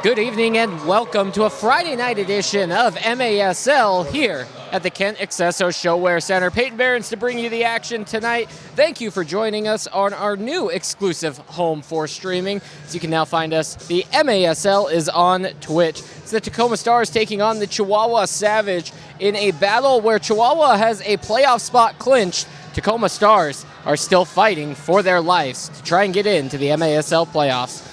Good evening and welcome to a Friday night edition of MASL here at the Kent Accesso Showwear Center. Peyton Behrens to bring you the action tonight. Thank you for joining us on our new exclusive home for streaming. So you can now find us. The MASL is on Twitch. It's the Tacoma Stars taking on the Chihuahua Savage in a battle where Chihuahua has a playoff spot clinched. Tacoma Stars are still fighting for their lives to try and get into the MASL playoffs.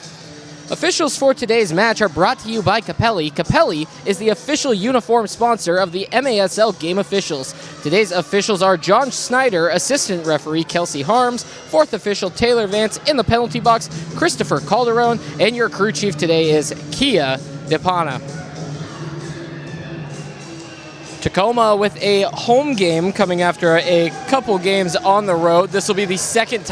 Officials for today's match are brought to you by Capelli. Capelli is the official uniform sponsor of the MASL game officials. Today's officials are John Snyder, assistant referee Kelsey Harms, fourth official Taylor Vance, in the penalty box Christopher Calderon, and your crew chief today is Kia Depana. Tacoma with a home game coming after a couple games on the road. This will be the second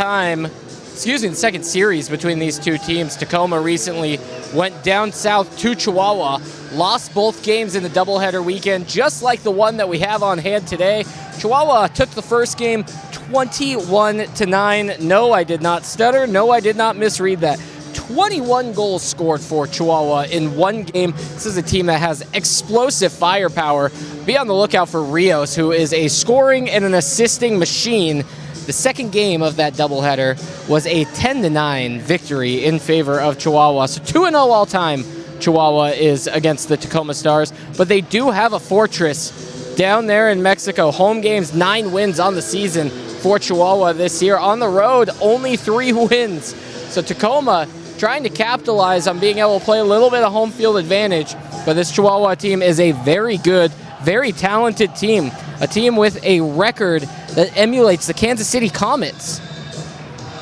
series between these two teams. Tacoma recently went down south to Chihuahua, lost both games in the doubleheader weekend, just like the one that we have on hand today. Chihuahua took the first game 21-9. No, I did not stutter. No, I did not misread that. 21 goals scored for Chihuahua in one game. This is a team that has explosive firepower. Be on the lookout for Rios, who is a scoring and an assisting machine. The second game of that doubleheader was a 10-9 victory in favor of Chihuahua. So 2-0 all-time Chihuahua is against the Tacoma Stars, but they do have a fortress down there in Mexico. Home games, 9 wins on the season for Chihuahua this year. On the road, only 3 wins. So Tacoma trying to capitalize on being able to play a little bit of home field advantage, but this Chihuahua team is a very good, very talented team. A team with a record that emulates the Kansas City Comets.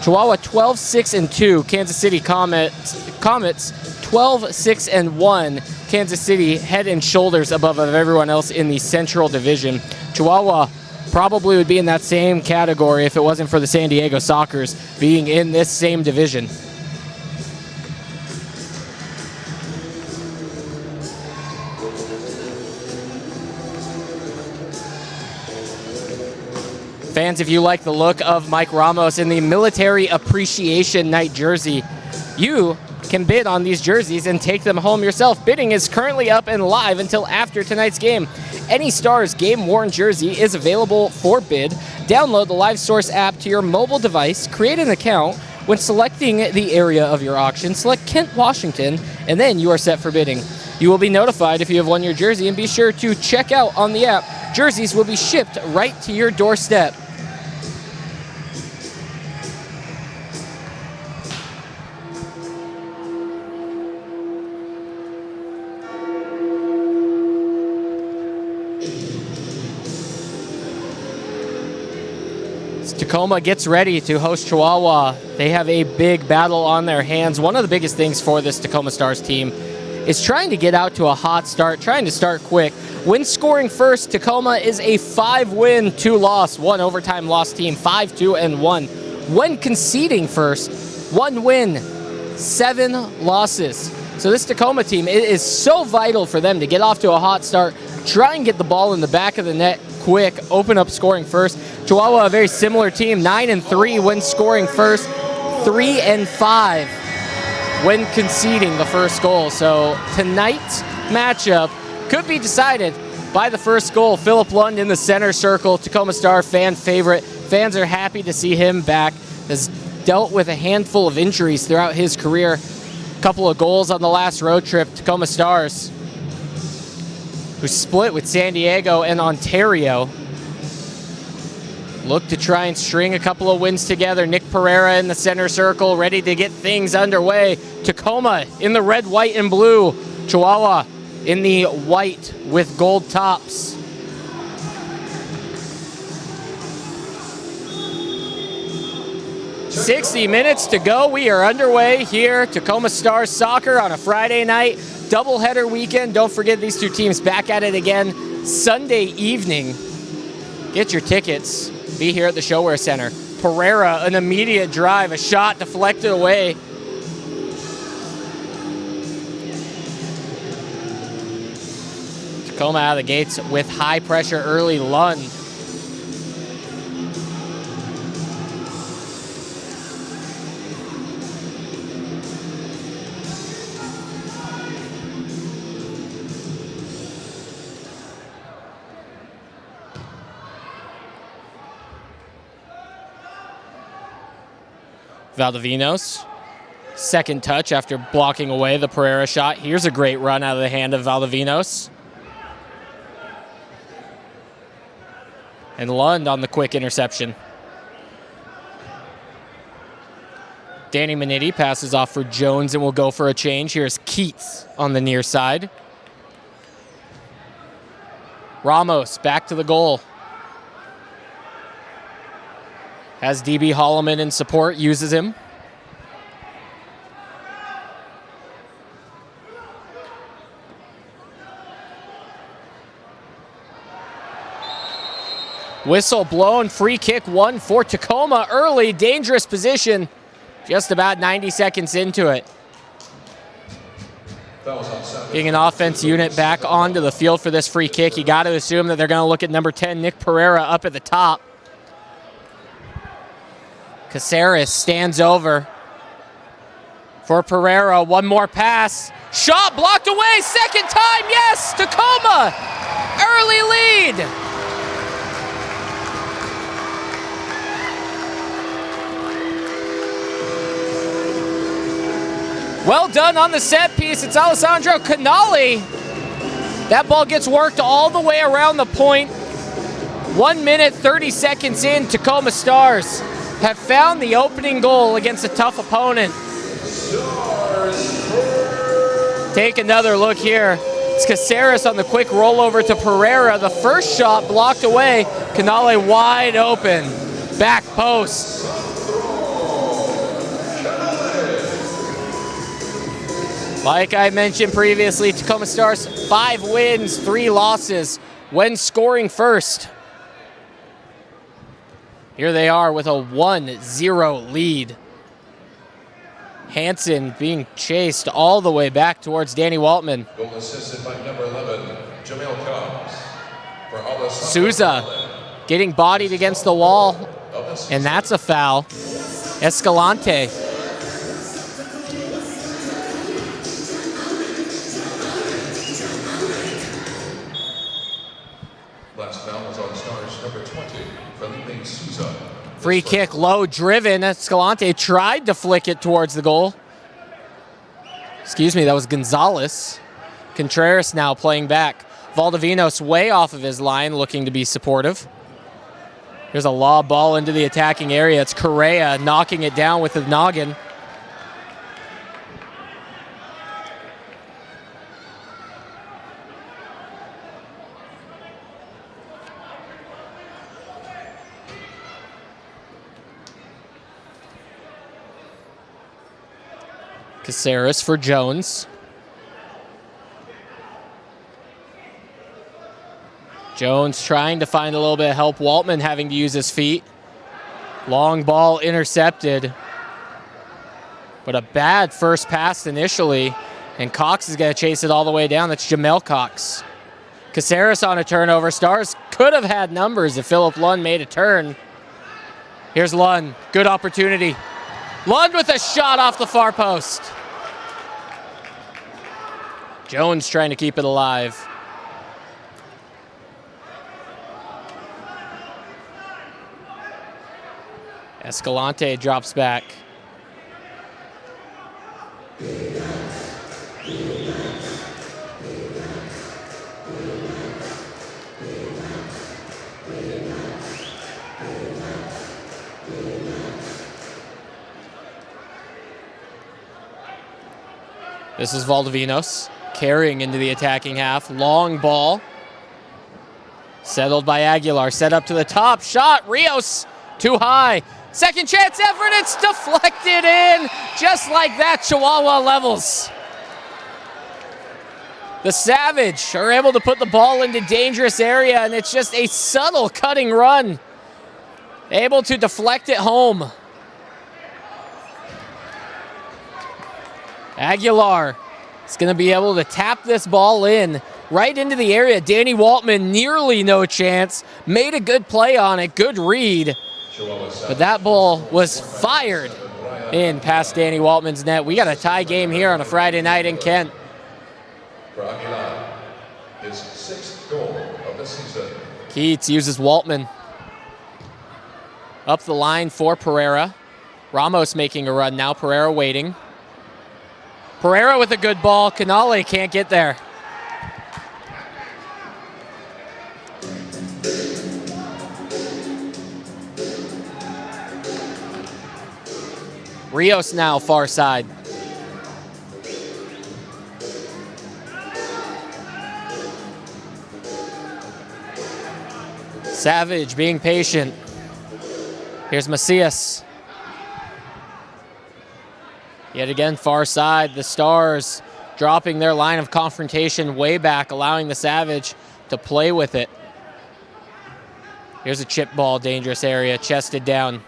Chihuahua 12-6-2. Kansas City Comets 12-6-1. Kansas City head and shoulders above everyone else in the Central Division. Chihuahua probably would be in that same category if it wasn't for the San Diego Sockers being in this same division. Fans, if you like the look of Mike Ramos in the Military Appreciation Night jersey, you can bid on these jerseys and take them home yourself. Bidding is currently up and live until after tonight's game. Any Stars game-worn jersey is available for bid. Download the LiveSource app to your mobile device, create an account. When selecting the area of your auction, select Kent, Washington, and then you are set for bidding. You will be notified if you have won your jersey, and be sure to check out on the app. Jerseys will be shipped right to your doorstep. Tacoma gets ready to host Chihuahua. They have a big battle on their hands. One of the biggest things for this Tacoma Stars team is trying to get out to a hot start, trying to start quick. When scoring first, Tacoma is a 5-win, 2-loss, 1 overtime loss team, 5-2-1. When conceding first, 1 win, 7 losses. So this Tacoma team, it is so vital for them to get off to a hot start, try and get the ball in the back of the net quick, open up scoring first. Chihuahua, a very similar team, 9-3 when scoring first, 3-5 when conceding the first goal. So tonight's matchup could be decided by the first goal. Philip Lund in the center circle, Tacoma Star fan favorite, Fans are happy to see him back. Has dealt with a handful of injuries throughout his career. Couple of goals on the last road trip. Tacoma Stars, who split with San Diego and Ontario, look to try and string a couple of wins together. Nick Pereira in the center circle, ready to get things underway. Tacoma in the red, white, and blue. Chihuahua in the white with gold tops. "60 minutes to go. We are underway here. Tacoma Stars soccer on a Friday night. Doubleheader weekend. Don't forget these two teams back at it again Sunday evening. Get your tickets. Be here at the ShoWare Center. Pereira, an immediate drive, a shot deflected away. Tacoma out of the gates with high pressure early. Lund. Valdivinos, second touch after blocking away the Pereira shot. Here's a great run out of the hand of Valdivinos. And Lund on the quick interception. Danny Minetti passes off for Jones and will go for a change. Here's Keats on the near side. Ramos back to the goal. Has DB Holloman in support, uses him. Whistle blown, free kick one for Tacoma early, dangerous position, just about 90 seconds into it. Getting an offense unit back onto the field for this free kick. You got to assume that they're going to look at number 10, Nick Pereira, up at the top. Caceres stands over for Pereira. One more pass. Shot blocked away. Second time. Yes, Tacoma. Early lead. Well done on the set piece. It's Alessandro Canali. That ball gets worked all the way around the point. 1 minute, 30 seconds in, Tacoma Stars have found the opening goal against a tough opponent. Take another look here. It's Caceres on the quick rollover to Pereira. The first shot blocked away. Canale wide open. Back post. Like I mentioned previously, Tacoma Stars 5 wins, 3 losses when scoring first. Here they are with a 1-0 lead. Hansen being chased all the way back towards Danny Waltman. Goal assisted by number 11, Jamal Cox. Souza getting bodied against the wall, and that's a foul. Escalante. Last foul was on Stars number 20, Felipe Souza. Free kick, low driven. Escalante tried to flick it towards the goal. Excuse me, that was Gonzalez. Contreras now playing back. Valdivinos way off of his line, looking to be supportive. Here's a lob ball into the attacking area. It's Correa knocking it down with the noggin. Caceres for Jones. Jones trying to find a little bit of help. Waltman having to use his feet. Long ball intercepted. But a bad first pass initially. And Cox is going to chase it all the way down. That's Jamal Cox. Caceres on a turnover. Stars could have had numbers if Philip Lund made a turn. Here's Lund. Good opportunity. Lund with a shot off the far post. Jones trying to keep it alive. Escalante drops back. This is Valdivinos carrying into the attacking half. Long ball. Settled by Aguilar. Set up to the top. Shot. Rios. Too high. Second chance effort. It's deflected in. Just like that, Chihuahua levels. The Savage are able to put the ball into dangerous area, and it's just a subtle cutting run. Able to deflect it home. Aguilar is going to be able to tap this ball in right into the area. Danny Waltman, nearly no chance. Made a good play on it. Good read. But that ball was fired in past Danny Waltman's net. We got a tie game here on a Friday night in Kent. For Aguilar, his 6th goal of the season. Keats uses Waltman. Up the line for Pereira. Ramos making a run now. Pereira waiting. Pereira with a good ball. Canale can't get there. Rios now far side. Savage being patient. Here's Macias. Yet again, far side. The Stars dropping their line of confrontation way back, allowing the Savage to play with it. Here's a chip ball, dangerous area, chested down.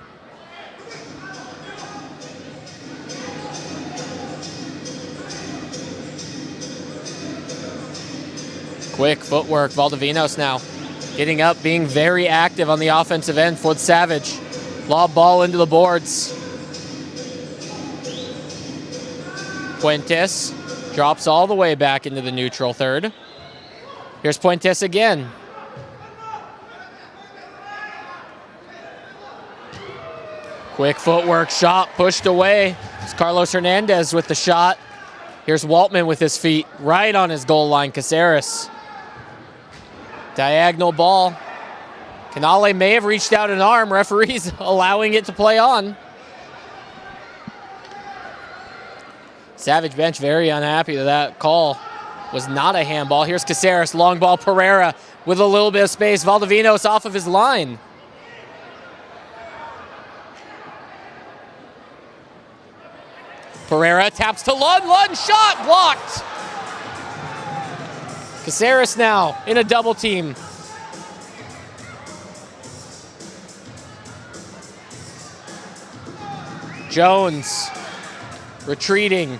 Quick footwork, Valdivinos now. Getting up, being very active on the offensive end for the Savage. Lob ball into the boards. Puentes drops all the way back into the neutral third. Here's Puentes again. Quick footwork, shot pushed away. It's Carlos Hernandez with the shot. Here's Waltman with his feet right on his goal line. Caceres. Diagonal ball. Canale may have reached out an arm. Referees allowing it to play on. Savage bench very unhappy that that call was not a handball. Here's Caceres, long ball. Pereira with a little bit of space. Valdivinos off of his line. Pereira taps to Lund. Lund shot blocked. Caceres now in a double team. Jones retreating,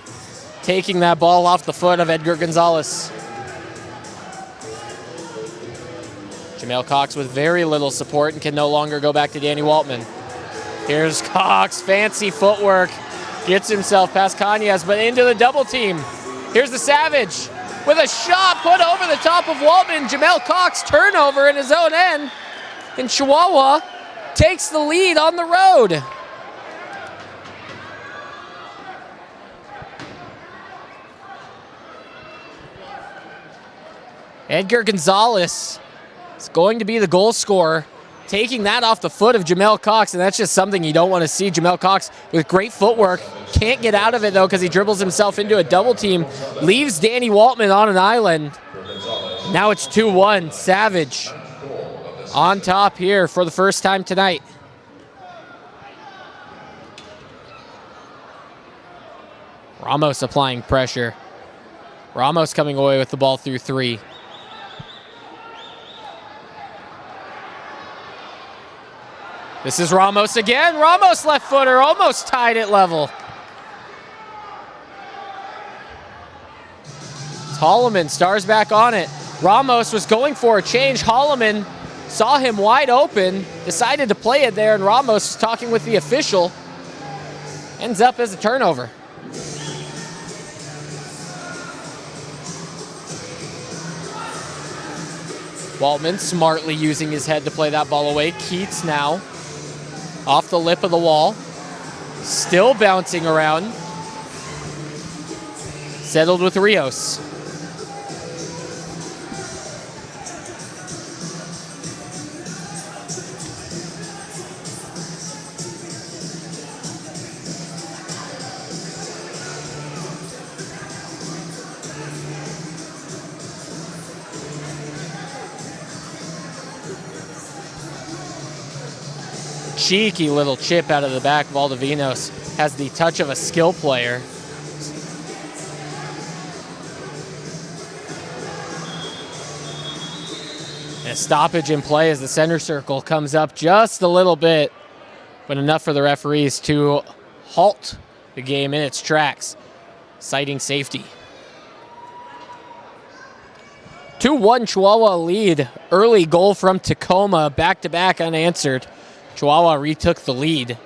taking that ball off the foot of Edgar Gonzalez. Jamal Cox with very little support and can no longer go back to Danny Waltman. Here's Cox, fancy footwork. Gets himself past Cañas, but into the double team. Here's the Savage with a shot put over the top of Waltman. Jamal Cox turnover in his own end. And Chihuahua takes the lead on the road. Edgar Gonzalez is going to be the goal scorer, taking that off the foot of Jamal Cox, and that's just something you don't want to see. Jamal Cox with great footwork, can't get out of it though because he dribbles himself into a double team, leaves Danny Waltman on an island. Now it's 2-1, Savage on top here for the first time tonight. Ramos applying pressure. Ramos coming away with the ball through 3. This is Ramos again. Ramos left footer, almost tied it level. It's Holloman, Stars back on it. Ramos was going for a change. Holloman saw him wide open, decided to play it there, and Ramos talking with the official. Ends up as a turnover. Waltman smartly using his head to play that ball away. Keats now Off the lip of the wall. Still bouncing around. Settled with Rios. Cheeky little chip out of the back. Valdivinos has the touch of a skill player. And a stoppage in play as the center circle comes up just a little bit, but enough for the referees to halt the game in its tracks, citing safety. 2-1 Chihuahua lead. Early goal from Tacoma, back-to-back unanswered. Chihuahua retook the lead.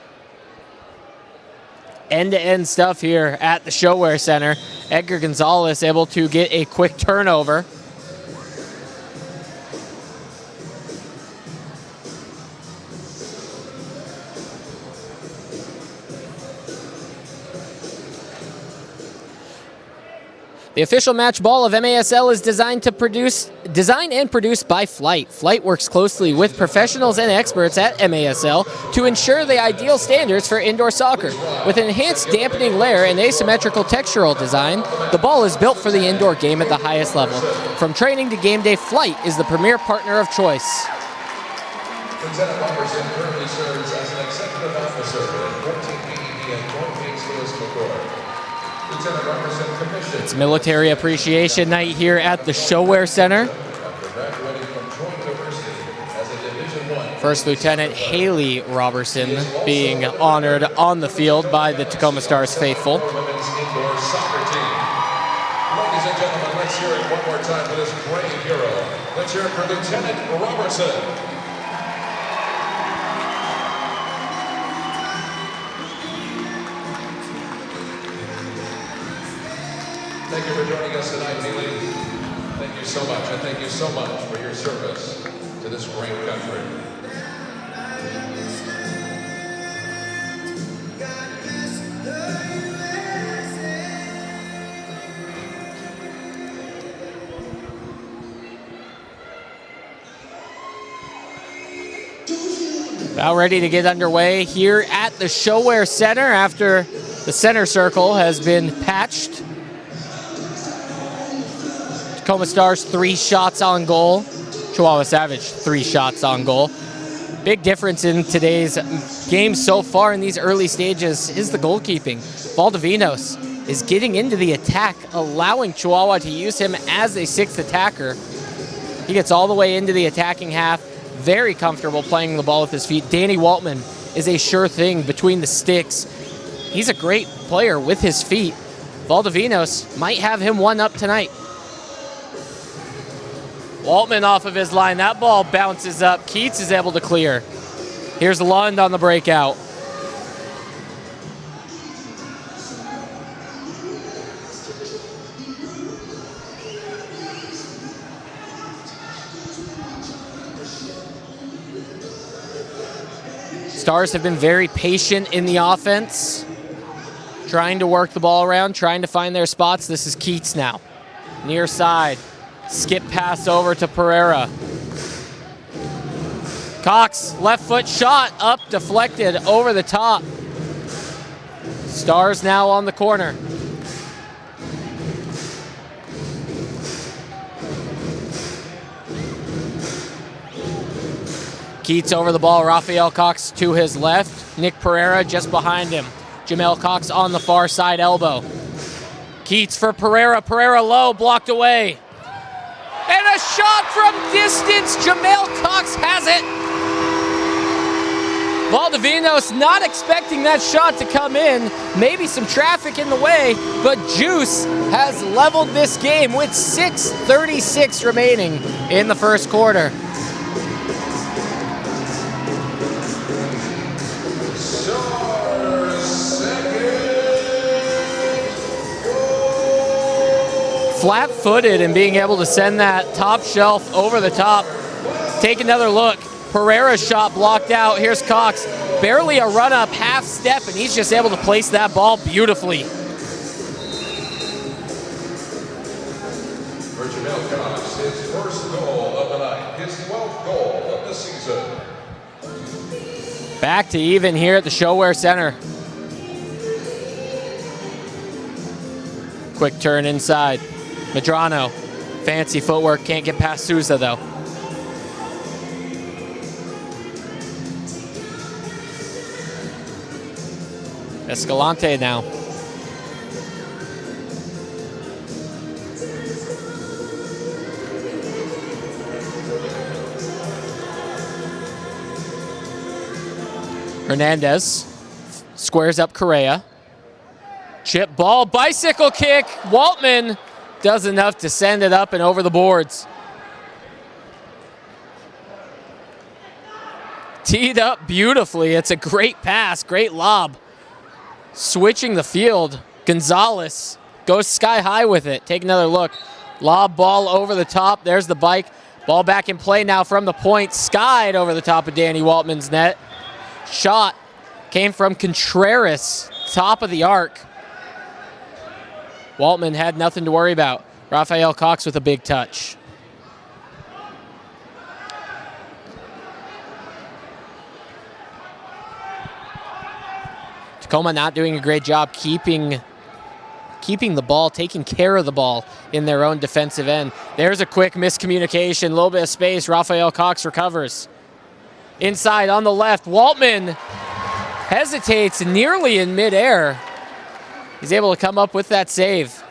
End-to-end stuff here at the ShoWare Center. Edgar Gonzalez able to get a quick turnover. The official match ball of MASL is designed and produced by Flight. Flight works closely with professionals and experts at MASL to ensure the ideal standards for indoor soccer. With an enhanced dampening layer and asymmetrical textural design, the ball is built for the indoor game at the highest level. From training to game day, Flight is the premier partner of choice. Lieutenant Robertson currently serves as an executive officer at 14 BED and North Louis McCoy. Lieutenant Robertson commissioned. It's Military Appreciation Night here at the ShoWare Center. After graduating from Troy University as a Division I. First Lieutenant Haley Robertson being honored on the field by the Tacoma Stars faithful. Women's indoor soccer team. Ladies and gentlemen, let's hear it one more time for this brave hero. Let's hear it for Lieutenant Robertson. Thank you for joining us tonight, Haley. Thank you so much, and thank you so much for your service to this great country. About ready to get underway here at the ShoWare Center after the center circle has been patched. Tacoma Stars 3 shots on goal. Chihuahua Savage 3 shots on goal. Big difference in today's game so far in these early stages is the goalkeeping. Valdivinos is getting into the attack, allowing Chihuahua to use him as a 6th attacker. He gets all the way into the attacking half, very comfortable playing the ball with his feet. Danny Waltman is a sure thing between the sticks. He's a great player with his feet. Valdivinos might have him one up tonight. Waltman off of his line. That ball bounces up. Keats is able to clear. Here's Lund on the breakout. Stars have been very patient in the offense, trying to work the ball around, trying to find their spots. This is Keats now. Near side. Skip pass over to Pereira. Cox, left foot shot, up, deflected, over the top. Stars now on the corner. Keats over the ball, Rafael Cox to his left. Nick Pereira just behind him. Jamal Cox on the far side elbow. Keats for Pereira, Pereira low, blocked away. And a shot from distance. Jamal Cox has it. Valdivinos not expecting that shot to come in. Maybe some traffic in the way, but Juice has leveled this game with 6:36 remaining in the first quarter. Flat-footed and being able to send that top shelf over the top. Take another look. Pereira's shot blocked out. Here's Cox. barely a run-up, half step, and he's just able to place that ball beautifully. For Jamal Cox, his first goal of the night, his 12th goal of the season. Back to even here at the ShoWare Center. Quick turn inside. Medrano, fancy footwork, can't get past Souza though. Escalante now. Hernandez squares up Correa. Chip ball, bicycle kick. Waltman does enough to send it up and over the boards. Teed up beautifully. It's a great pass, great lob. Switching the field. Gonzalez goes sky high with it. Take another look. Lob ball over the top. There's the bike. Ball back in play now from the point. Skied over the top of Danny Waltman's net. Shot came from Contreras, top of the arc. Waltman had nothing to worry about. Rafael Cox with a big touch. Tacoma not doing a great job keeping the ball, taking care of the ball in their own defensive end. There's a quick miscommunication, a little bit of space. Rafael Cox recovers. Inside on the left, Waltman hesitates nearly in midair. He's able to come up with that save.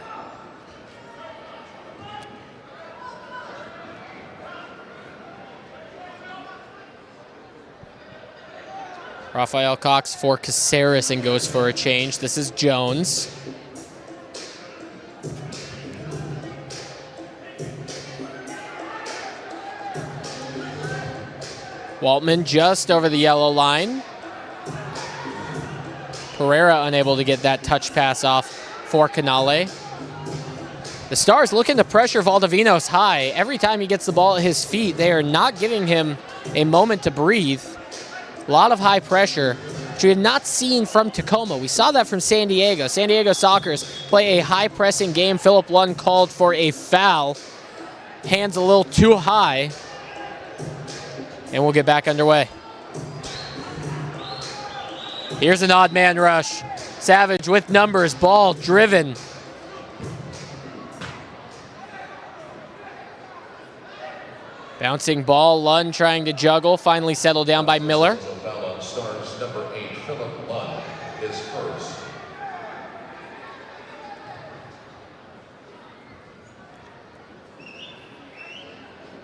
Rafael Cox for Caceres and goes for a change. This is Jones. Waltman just over the yellow line. Pereira unable to get that touch pass off for Canale. The Stars looking to pressure Valdovinos high. Every time he gets the ball at his feet, they are not giving him a moment to breathe. A lot of high pressure, which we have not seen from Tacoma. We saw that from San Diego. San Diego Sockers play a high-pressing game. Philip Lund called for a foul. Hands a little too high. And we'll get back underway. Here's an odd man rush. Savage with numbers, ball driven. Bouncing ball, Lund trying to juggle, finally settled down by Miller. Stars number 8, Philip Lund, is first.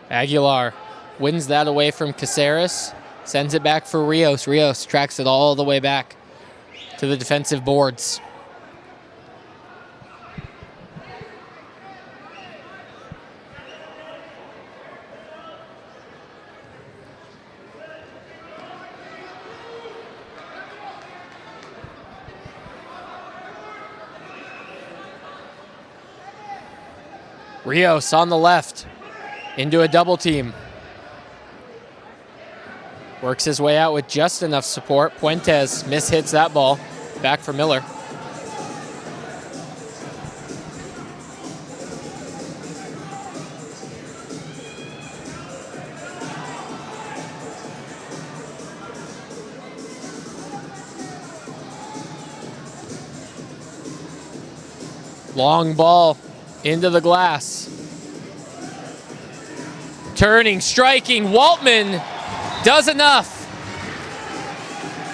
Aguilar wins that away from Caceres, sends it back for Rios. Rios tracks it all the way back to the defensive boards. Rios on the left into a double team. Works his way out with just enough support. Puentes mishits that ball. Back for Miller. Long ball into the glass. Turning, striking, Waltman does enough.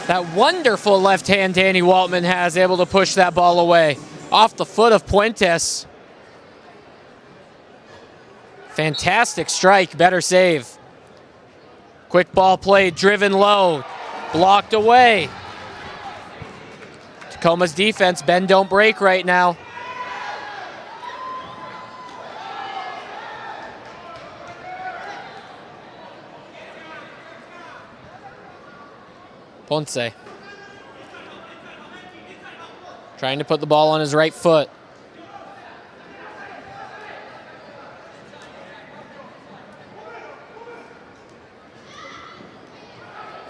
That wonderful left hand Danny Waltman has, able to push that ball away. Off the foot of Puentes. Fantastic strike, better save. Quick ball play, driven low, blocked away. Tacoma's defense, bend don't break right now. Ponce trying to put the ball on his right foot.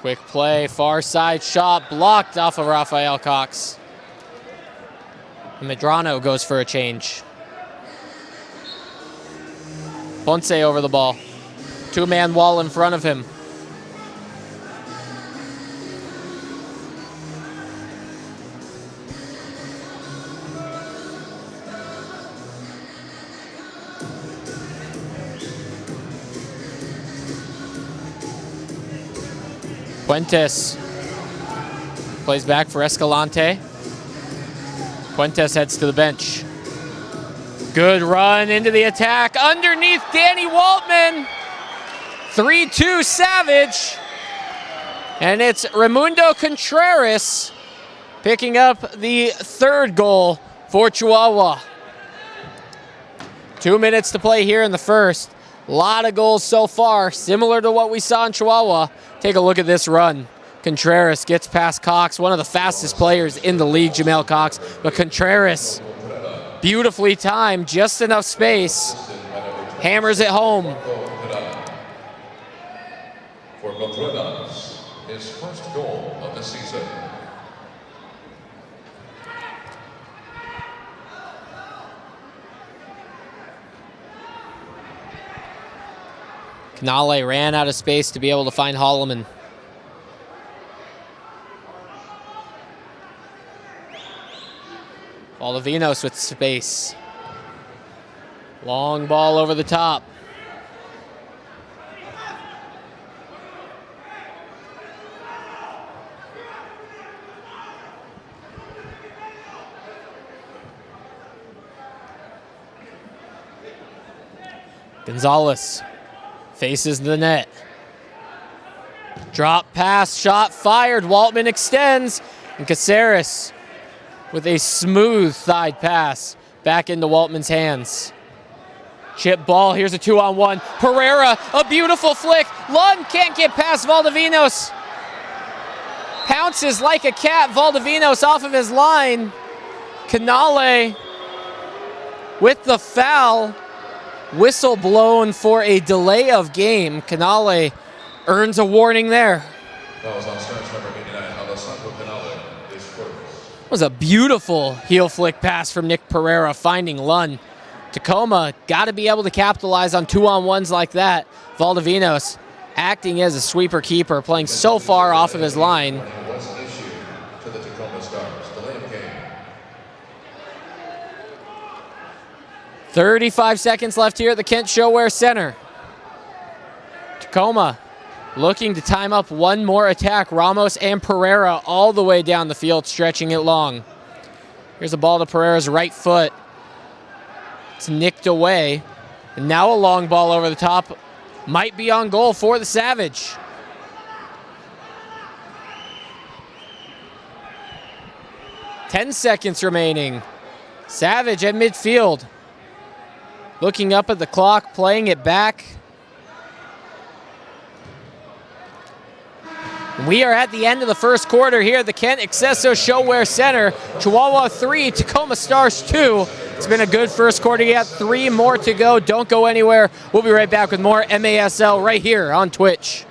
Quick play, far side shot, blocked off of Jamal Cox. And Medrano goes for a change. Ponce over the ball. Two-man wall in front of him. Fuentes plays back for Escalante. Fuentes heads to the bench. Good run into the attack. Underneath Danny Waltman. 3-2 Savage. And it's Raimundo Contreras picking up the third goal for Chihuahua. 2 minutes to play here in the first. A lot of goals so far, similar to what we saw in Chihuahua. Take a look at this run. Contreras gets past Cox, one of the fastest players in the league, Jamal Cox. But Contreras, beautifully timed, just enough space, hammers it home. For Contreras, his first goal of the season. Canale ran out of space to be able to find Holloman. Valdivinos with space. Long ball over the top. Gonzalez faces the net. Drop pass, shot fired. Waltman extends. And Caceres with a smooth thigh pass back into Waltman's hands. Chip ball. Here's a 2-on-1. Pereira, a beautiful flick. Lund can't get past Valdivinos. Pounces like a cat. Valdivinos off of his line. Canale with the foul. Whistle blown for a delay of game. Canale earns a warning there. That was on starts number 89, Alessandro Canale is first. It was a beautiful heel flick pass from Nick Pereira finding Lund. Tacoma got to be able to capitalize on 2-on-1s like that. Valdivinos acting as a sweeper keeper, playing so far off of his line. Was issued to the Tacoma Stars. Delay of game. 35 seconds left here at the Kent Showwear Center. Tacoma looking to time up one more attack. Ramos and Pereira all the way down the field, stretching it long. Here's a ball to Pereira's right foot. It's nicked away. And now a long ball over the top. Might be on goal for the Savage. Ten seconds remaining. Savage at midfield. Looking up at the clock, playing it back. We are at the end of the first quarter here at the Kent Accesso Showwear Center. Chihuahua 3, Tacoma Stars 2. It's been a good first quarter yet. 3 more to go. Don't go anywhere. We'll be right back with more MASL right here on Twitch.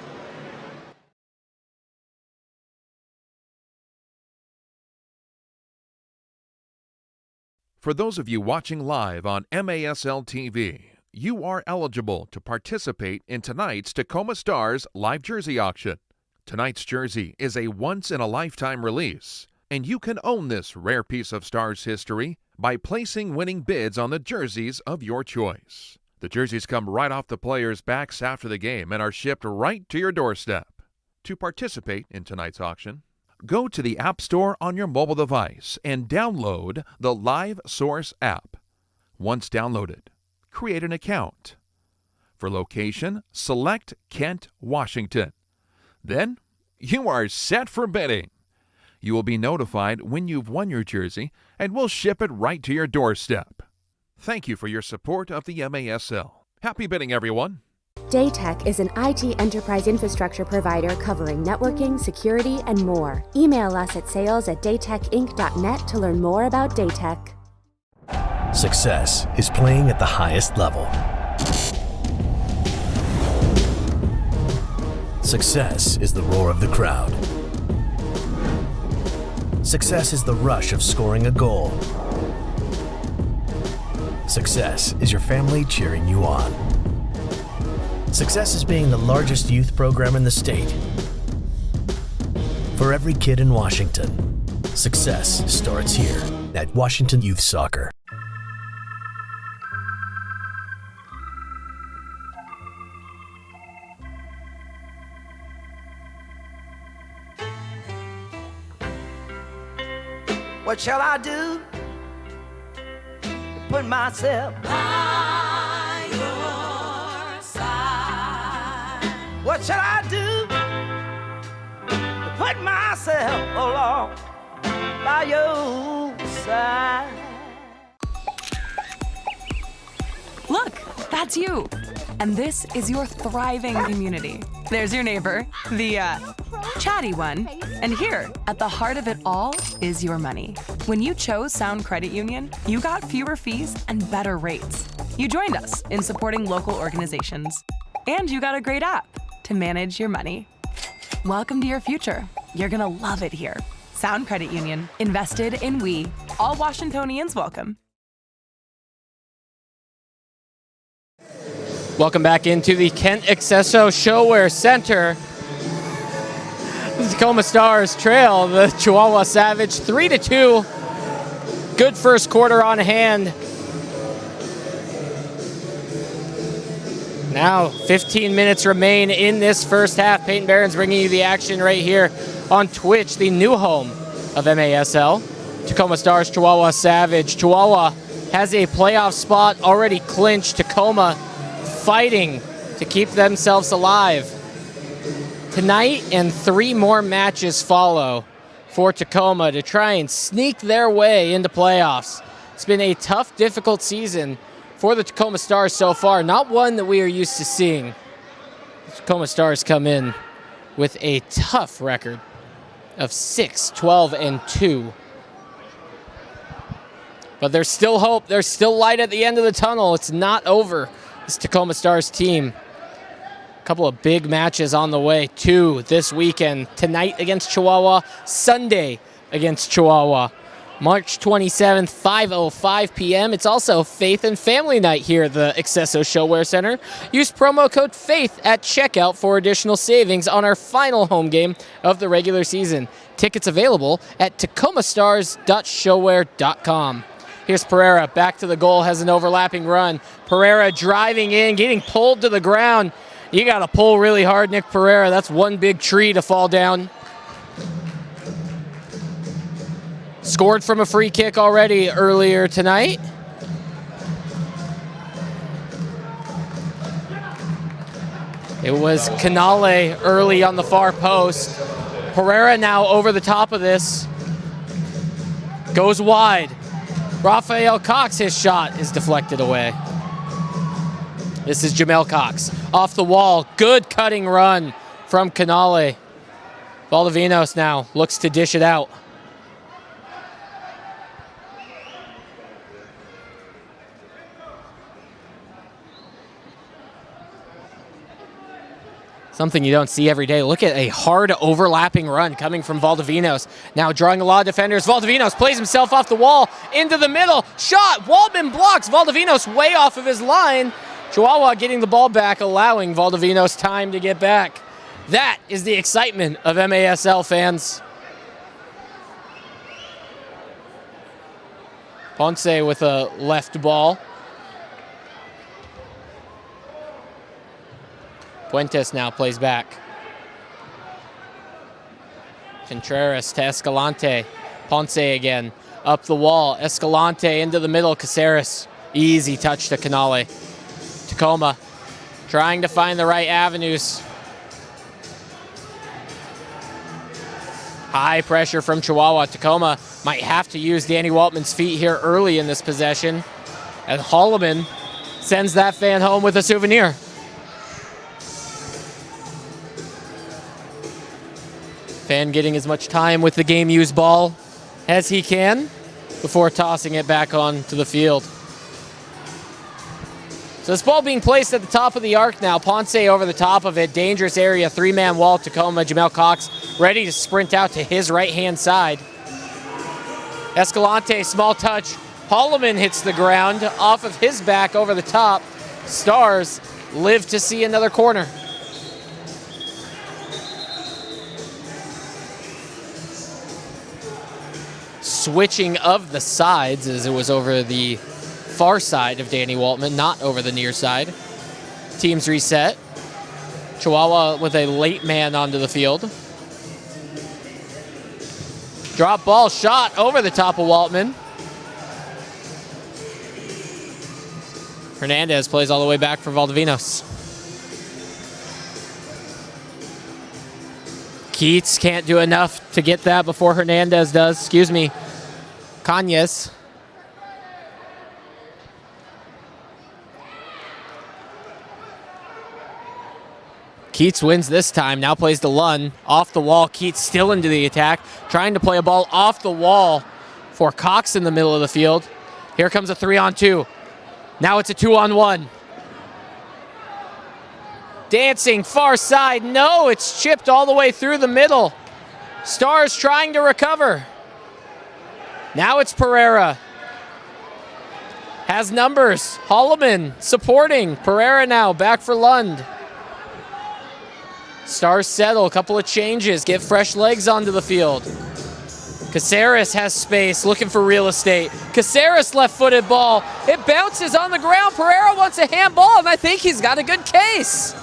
For those of you watching live on MASL TV, you are eligible to participate in tonight's Tacoma Stars live jersey auction. Tonight's jersey is a once-in-a-lifetime release, and you can own this rare piece of Stars history by placing winning bids on the jerseys of your choice. The jerseys come right off the players' backs after the game and are shipped right to your doorstep. To participate in tonight's auction, go to the App Store on your mobile device and download the Live Source app. Once downloaded, create an account. For location, select Kent, Washington. Then, you are set for bidding. You will be notified when you've won your jersey, and we'll ship it right to your doorstep. Thank you for your support of the MASL. Happy bidding, everyone. Daytech is an IT enterprise infrastructure provider covering networking, security, and more. Email us at sales@daytechinc.net to learn more about Daytech. Success is playing at the highest level. Success is the roar of the crowd. Success is the rush of scoring a goal. Success is your family cheering you on. Success is being the largest youth program in the state. For every kid in Washington, success starts here at Washington Youth Soccer. What shall I do to put myself by your side? What shall I do to put myself along by your side? Look, that's you. And this is your thriving community. There's your neighbor, the chatty one. And here, at the heart of it all, is your money. When you chose Sound Credit Union, you got fewer fees and better rates. You joined us in supporting local organizations. And you got a great app to manage your money. Welcome to your future. You're gonna love it here. Sound Credit Union, invested in we. All Washingtonians welcome. Welcome back into the Kent Accesso Showwear Center. The Tacoma Stars trail the Chihuahua Savage 3-2. Good first quarter on hand. Now 15 minutes remain in this first half. Peyton Barron's bringing you the action right here on Twitch, the new home of MASL. Tacoma Stars, Chihuahua Savage. Chihuahua has a playoff spot already clinched. Tacoma fighting to keep themselves alive. Tonight and 3 more matches follow for Tacoma to try and sneak their way into playoffs. It's been a tough, difficult season for the Tacoma Stars so far, not one that we are used to seeing. The Tacoma Stars come in with a tough record of 6-12-2. But there's still hope. There's still light at the end of the tunnel. It's not over. This Tacoma Stars team. A couple of big matches on the way, 2 this weekend. Tonight against Chihuahua, Sunday against Chihuahua. March 27th, 5:05 p.m. It's also Faith and Family Night here at the Accesso Showwear Center. Use promo code FAITH at checkout for additional savings on our final home game of the regular season. Tickets available at tacomastars.showwear.com. Here's Pereira, back to the goal, has an overlapping run. Pereira driving in, getting pulled to the ground. You got to pull really hard, Nick Pereira. That's one big tree to fall down. Scored from a free kick already earlier tonight. It was Canale early on the far post. Pereira now over the top of this. Goes wide. Rafael Cox, his shot is deflected away. This is Jamal Cox. Off the wall, good cutting run from Canale. Valdivinos now looks to dish it out. Something you don't see every day. Look at a hard overlapping run coming from Valdivinos. Now drawing a lot of defenders. Valdivinos plays himself off the wall into the middle. Shot. Waldman blocks. Valdivinos way off of his line. Chihuahua getting the ball back, allowing Valdivinos time to get back. That is the excitement of MASL fans. Ponce with a left ball. Fuentes now plays back. Contreras to Escalante. Ponce again. Up the wall. Escalante into the middle. Caceres. Easy touch to Canale. Tacoma trying to find the right avenues. High pressure from Chihuahua. Tacoma might have to use Danny Waltman's feet here early in this possession. And Holloman sends that fan home with a souvenir. Fan getting as much time with the game-used ball as he can before tossing it back onto the field. So this ball being placed at the top of the arc now. Ponce over the top of it. Dangerous area. 3-man wall. Tacoma. Jamal Cox ready to sprint out to his right-hand side. Escalante, small touch. Holloman hits the ground off of his back over the top. Stars live to see another corner. Switching of the sides as it was over the far side of Danny Waltman, not over the near side. Teams reset. Chihuahua with a late man onto the field. Drop ball shot over the top of Waltman. Hernandez plays all the way back for Valdivinos. Keats can't do enough to get that before Hernandez does. Excuse me. Cañas. Keats wins this time. Now plays to Lund. Off the wall. Keats still into the attack. Trying to play a ball off the wall for Cox in the middle of the field. Here comes a 3-on-2. Now it's a 2-on-1. Dancing far side. No, it's chipped all the way through the middle. Stars trying to recover. Now it's Pereira. Has numbers. Holloman supporting. Pereira now back for Lund. Stars settle. A couple of changes. Get fresh legs onto the field. Caceres has space, looking for real estate. Caceres left-footed ball. It bounces on the ground. Pereira wants a handball, and I think he's got a good case.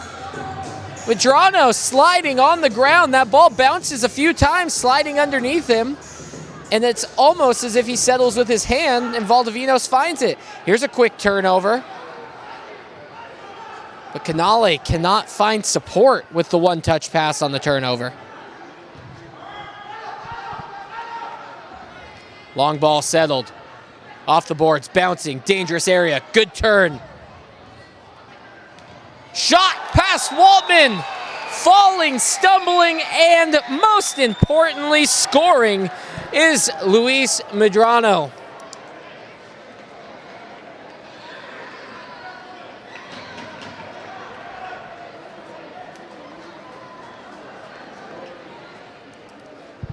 Medrano sliding on the ground. That ball bounces a few times, sliding underneath him. And it's almost as if he settles with his hand, and Valdivinos finds it. Here's a quick turnover. But Canale cannot find support with the one-touch pass on the turnover. Long ball settled. Off the boards, bouncing, dangerous area, good turn. Shot past Waltman. Falling, stumbling, and most importantly, scoring is Luis Medrano.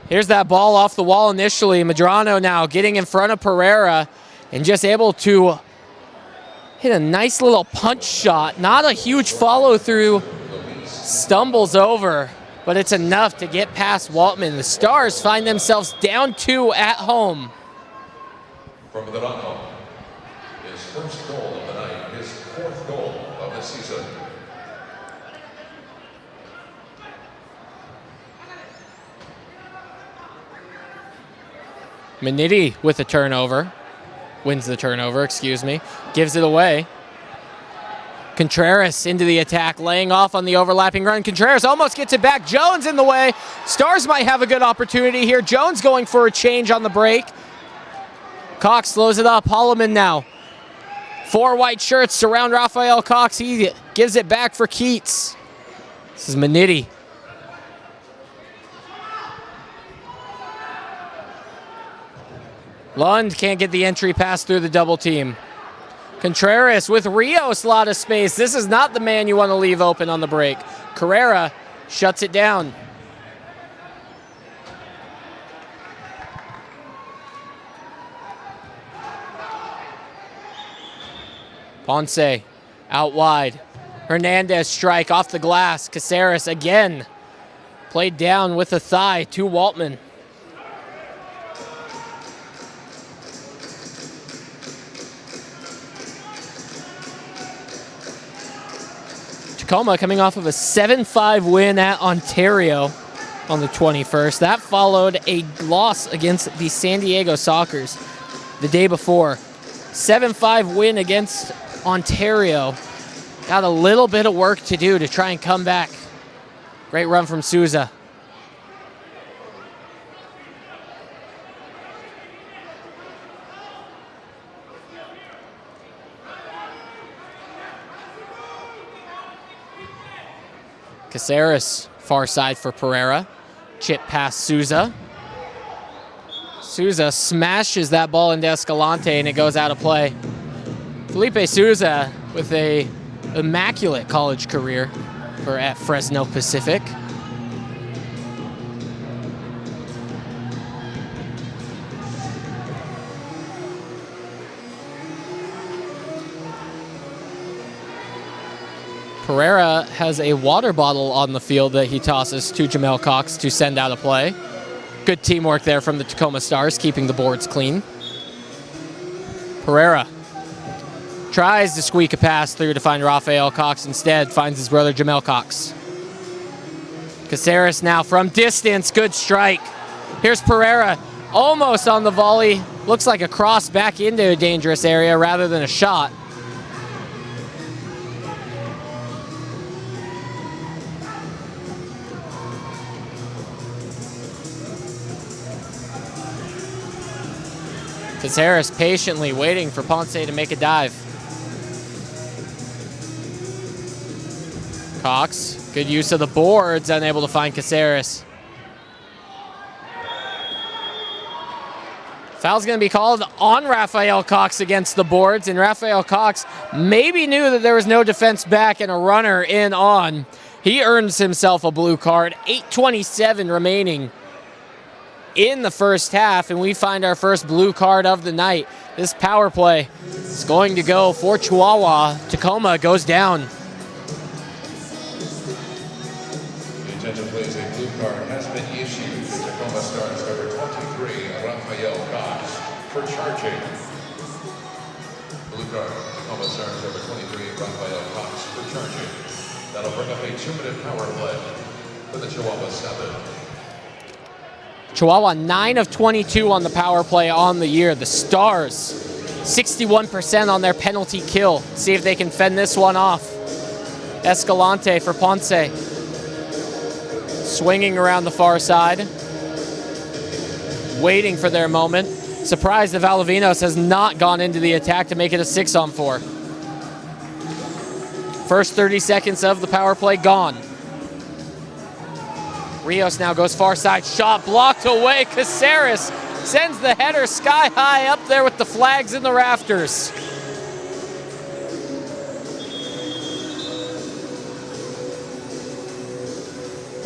Here's that ball off the wall initially. Medrano now getting in front of Pereira and just able to hit a nice little punch shot. Not a huge follow through. Stumbles over, but it's enough to get past Waltman. The Stars find themselves down 2 at home. From Medrano, his first goal of the night, his 4th goal of the season. Maniti with the turnover. Wins the turnover, excuse me. Gives it away. Contreras into the attack, laying off on the overlapping run. Contreras almost gets it back. Jones in the way. Stars might have a good opportunity here. Jones going for a change on the break. Cox slows it up. Holloman now. 4 white shirts surround Rafael Cox. He gives it back for Keats. This is Maniti. Lund can't get the entry pass through the double team. Contreras with Rios, a lot of space. This is not the man you want to leave open on the break. Carrera shuts it down. Ponce out wide. Hernandez strike off the glass. Caceres again played down with the thigh to Waltman. Tacoma coming off of a 7-5 win at Ontario on the 21st. That followed a loss against the San Diego Sockers the day before. 7-5 win against Ontario. Got a little bit of work to do to try and come back. Great run from Souza. Caceres, far side for Pereira. Chip past Souza. Souza smashes that ball into Escalante and it goes out of play. Felipe Souza with a immaculate college career at Fresno Pacific. Pereira has a water bottle on the field that he tosses to Jamal Cox to send out a play. Good teamwork there from the Tacoma Stars, keeping the boards clean. Pereira tries to squeak a pass through to find Rafael Cox. Instead, finds his brother Jamal Cox. Caceres now from distance. Good strike. Here's Pereira, almost on the volley. Looks like a cross back into a dangerous area rather than a shot. Caceres patiently waiting for Ponce to make a dive. Cox, good use of the boards, unable to find Caceres. Foul's going to be called on Rafael Cox against the boards, and Rafael Cox maybe knew that there was no defense back and a runner in on. He earns himself a blue card. 8:27 remaining in the first half, and we find our first blue card of the night. This power play is going to go for Chihuahua. Tacoma goes down. The attention please, a blue card has been issued to Tacoma Stars number 23, Rafael Cox, for charging. Blue card, Tacoma Stars number 23, Rafael Cox, for charging. That'll bring up a 2-minute power play for the Chihuahua 7. Chihuahua 9 of 22 on the power play on the year. The Stars 61% on their penalty kill. See if they can fend this one off. Escalante for Ponce. Swinging around the far side. Waiting for their moment. Surprised that Valavinos has not gone into the attack to make it a 6-on-4. First 30 seconds of the power play gone. Rios now goes far side, shot blocked away. Caceres sends the header sky high up there with the flags in the rafters.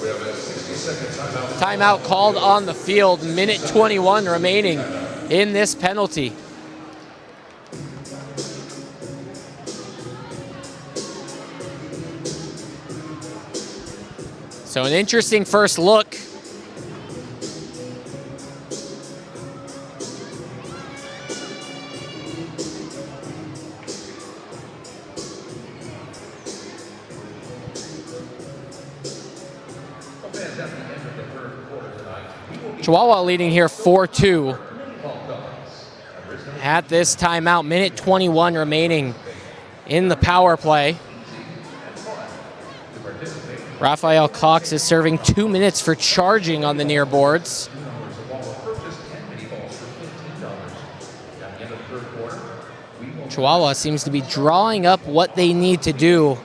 We have a 60-second timeout. Timeout called on the field, minute 21 remaining in this penalty. So an interesting first look. Chihuahua leading here 4-2. At this timeout, minute 21 remaining in the power play. Rafael Cox is serving 2 minutes for charging on the near boards. Chihuahua seems to be drawing up what they need to do.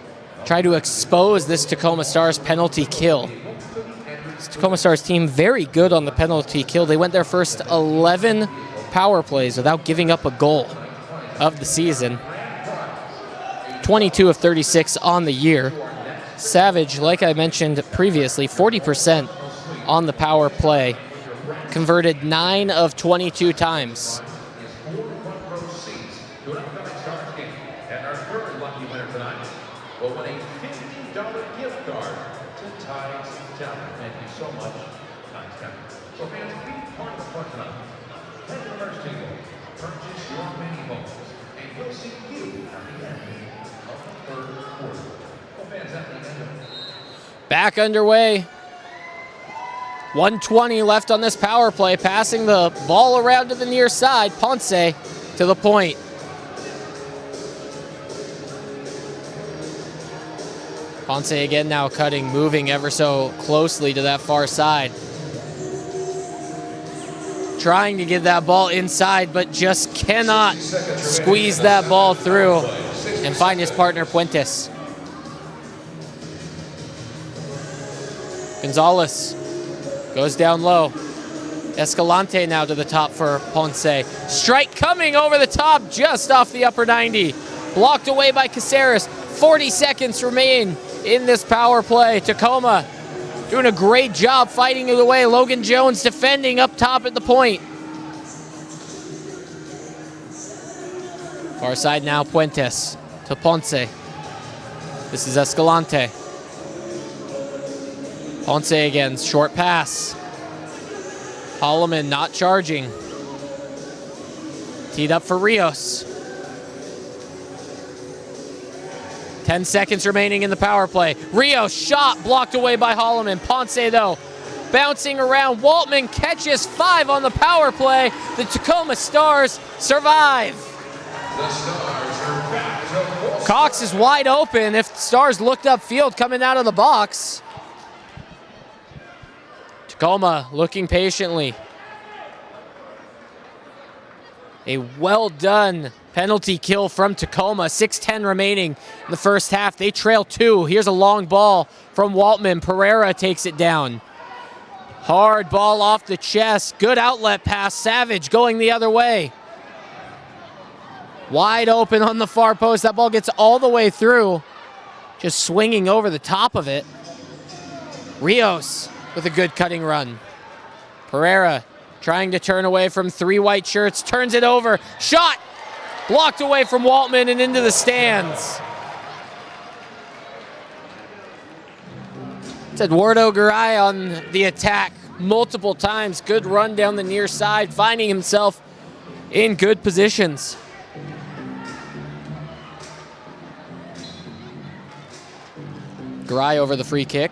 Try to expose this Tacoma Stars penalty kill. This Tacoma Stars team very good on the penalty kill. They went their first 11 power plays without giving up a goal of the season. 22 of 36 on the year. Savage, like I mentioned previously, 40% on the power play. Converted 9 of 22 times. And our third lucky winner tonight will win a $50 gift card to Tides Chapter. Thank you so much, Tides Chapter. So fans, be part of the fun tonight. Head to the merch table, purchase your mini homes, and we'll see you at the end of the third quarter. So fans, at the end of Back underway. 1:20 left on this power play. Passing the ball around to the near side. Ponce to the point. Ponce again now cutting, moving ever so closely to that far side. Trying to get that ball inside, but just cannot squeeze that ball through and find his partner Puentes. Gonzalez goes down low. Escalante now to the top for Ponce. Strike coming over the top, just off the upper 90. blocked away by Caceres. 40 seconds remain in this power play. Tacoma doing a great job fighting it away. Logan Jones defending up top at the point. Far side now, Puentes to Ponce. This is Escalante. Ponce again, short pass. Holloman not charging. Teed up for Rios. 10 seconds remaining in the power play. Rios shot blocked away by Holloman. Ponce though, bouncing around. Waltman catches 5 on the power play. The Tacoma Stars survive. The Stars are back to full. Cox is wide open if the Stars looked upfield coming out of the box. Tacoma looking patiently. A well done penalty kill from Tacoma. 6:10 remaining in the first half. They trail 2. Here's a long ball from Waltman. Pereira takes it down. Hard ball off the chest. Good outlet pass. Savage going the other way. Wide open on the far post. That ball gets all the way through. Just swinging over the top of it. Rios with a good cutting run. Pereira trying to turn away from 3 white shirts. Turns it over. Shot! Blocked away from Waltman and into the stands. It's Eduardo Garay on the attack multiple times. Good run down the near side, finding himself in good positions. Garay over the free kick.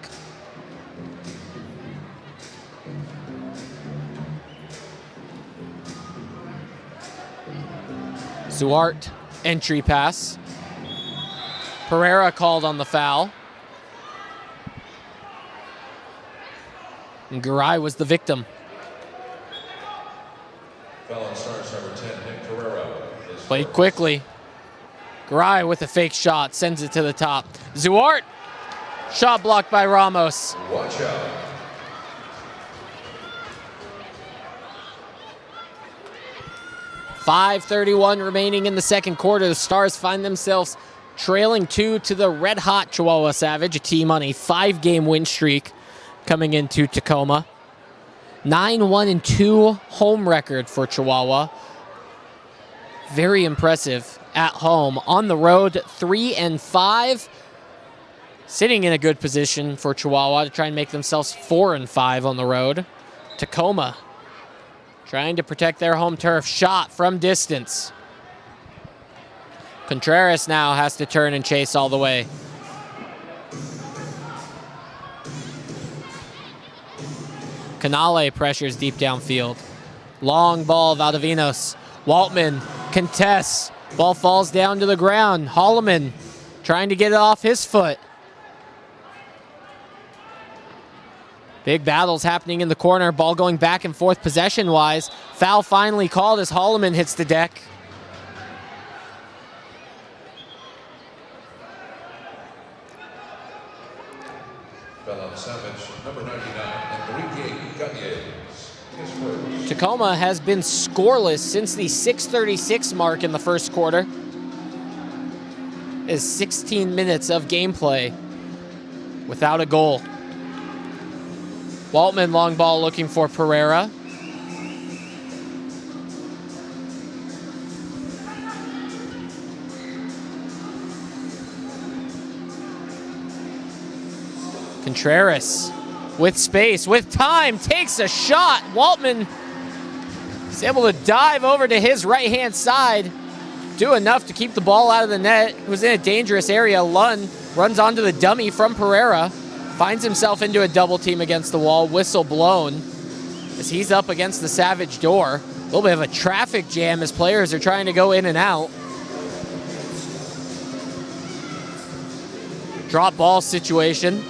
Zuart, entry pass. Pereira called on the foul. And Garay was the victim. Foul on Stars number 10, Nick Pereira. Played quickly. Garay with a fake shot, sends it to the top. Zuart, shot blocked by Ramos. Watch out. .5:31 remaining in the second quarter. The Stars find themselves trailing 2 to the red-hot Chihuahua Savage, a team on a 5-game win streak coming into Tacoma. 9-1-2 home record for Chihuahua. Very impressive at home. On the road, 3-5. Sitting in a good position for Chihuahua to try and make themselves 4-5 on the road. Tacoma trying to protect their home turf. Shot from distance. Contreras now has to turn and chase all the way. Canale pressures deep downfield. Long ball, Valdivinos. Waltman contests. Ball falls down to the ground. Holloman trying to get it off his foot. Big battles happening in the corner. Ball going back and forth possession-wise. Foul finally called as Holloman hits the deck. Foul on Savage, number 99, Enrique Gañez. Tacoma has been scoreless since the 6:36 mark in the first quarter. Is 16 minutes of gameplay without a goal. Waltman long ball looking for Pereira. Contreras with space, with time, takes a shot. Waltman is able to dive over to his right-hand side, do enough to keep the ball out of the net. It was in a dangerous area. Lund runs onto the dummy from Pereira. Finds himself into a double team against the wall. Whistle blown as he's up against the Savage door. A little bit of a traffic jam as players are trying to go in and out. Drop ball situation.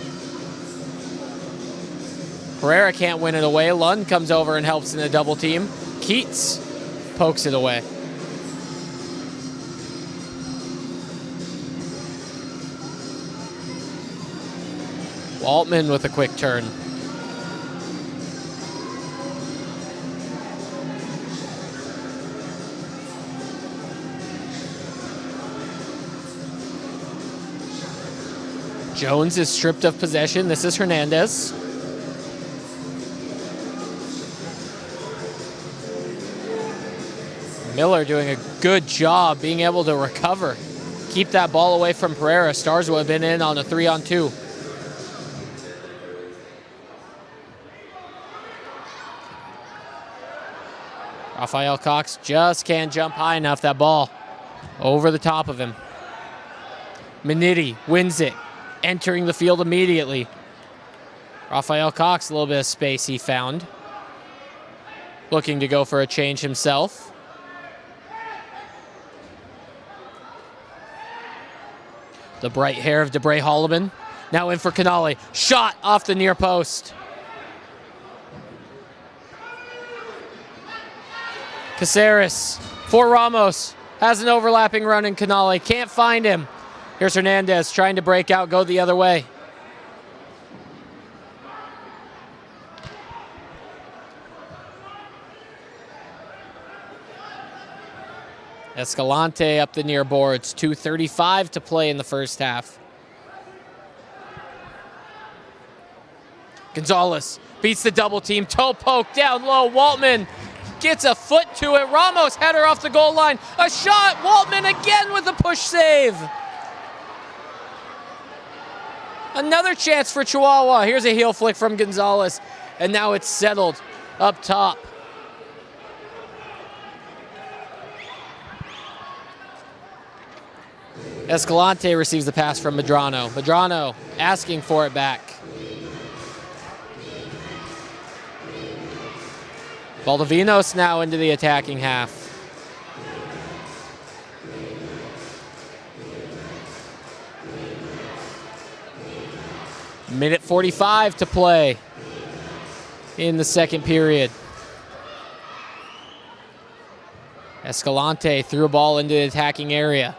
Pereira can't win it away. Lund comes over and helps in the double team. Keats pokes it away. Waltman with a quick turn. Jones is stripped of possession. This is Hernandez. Miller doing a good job being able to recover. Keep that ball away from Pereira. Stars would have been in on a 3-on-2. Rafael Cox just can't jump high enough. That ball over the top of him. Minetti wins it, entering the field immediately. Rafael Cox, a little bit of space he found. Looking to go for a change himself. The bright hair of DeBray Holloman. Now in for Canale. Shot off the near post. Caceres for Ramos. Has an overlapping run in Canale. Can't find him. Here's Hernandez trying to break out, go the other way. Escalante up the near boards. 2:35 to play in the first half. Gonzalez beats the double team. Toe poke down low. Waltman gets a foot to it. Ramos header off the goal line. A shot. Waltman again with a push save. Another chance for Chihuahua. Here's a heel flick from Gonzalez. And now it's settled up top. Escalante receives the pass from Medrano. Medrano asking for it back. Valdivinos now into the attacking half. Minute 45 to play in the second period. Escalante threw a ball into the attacking area.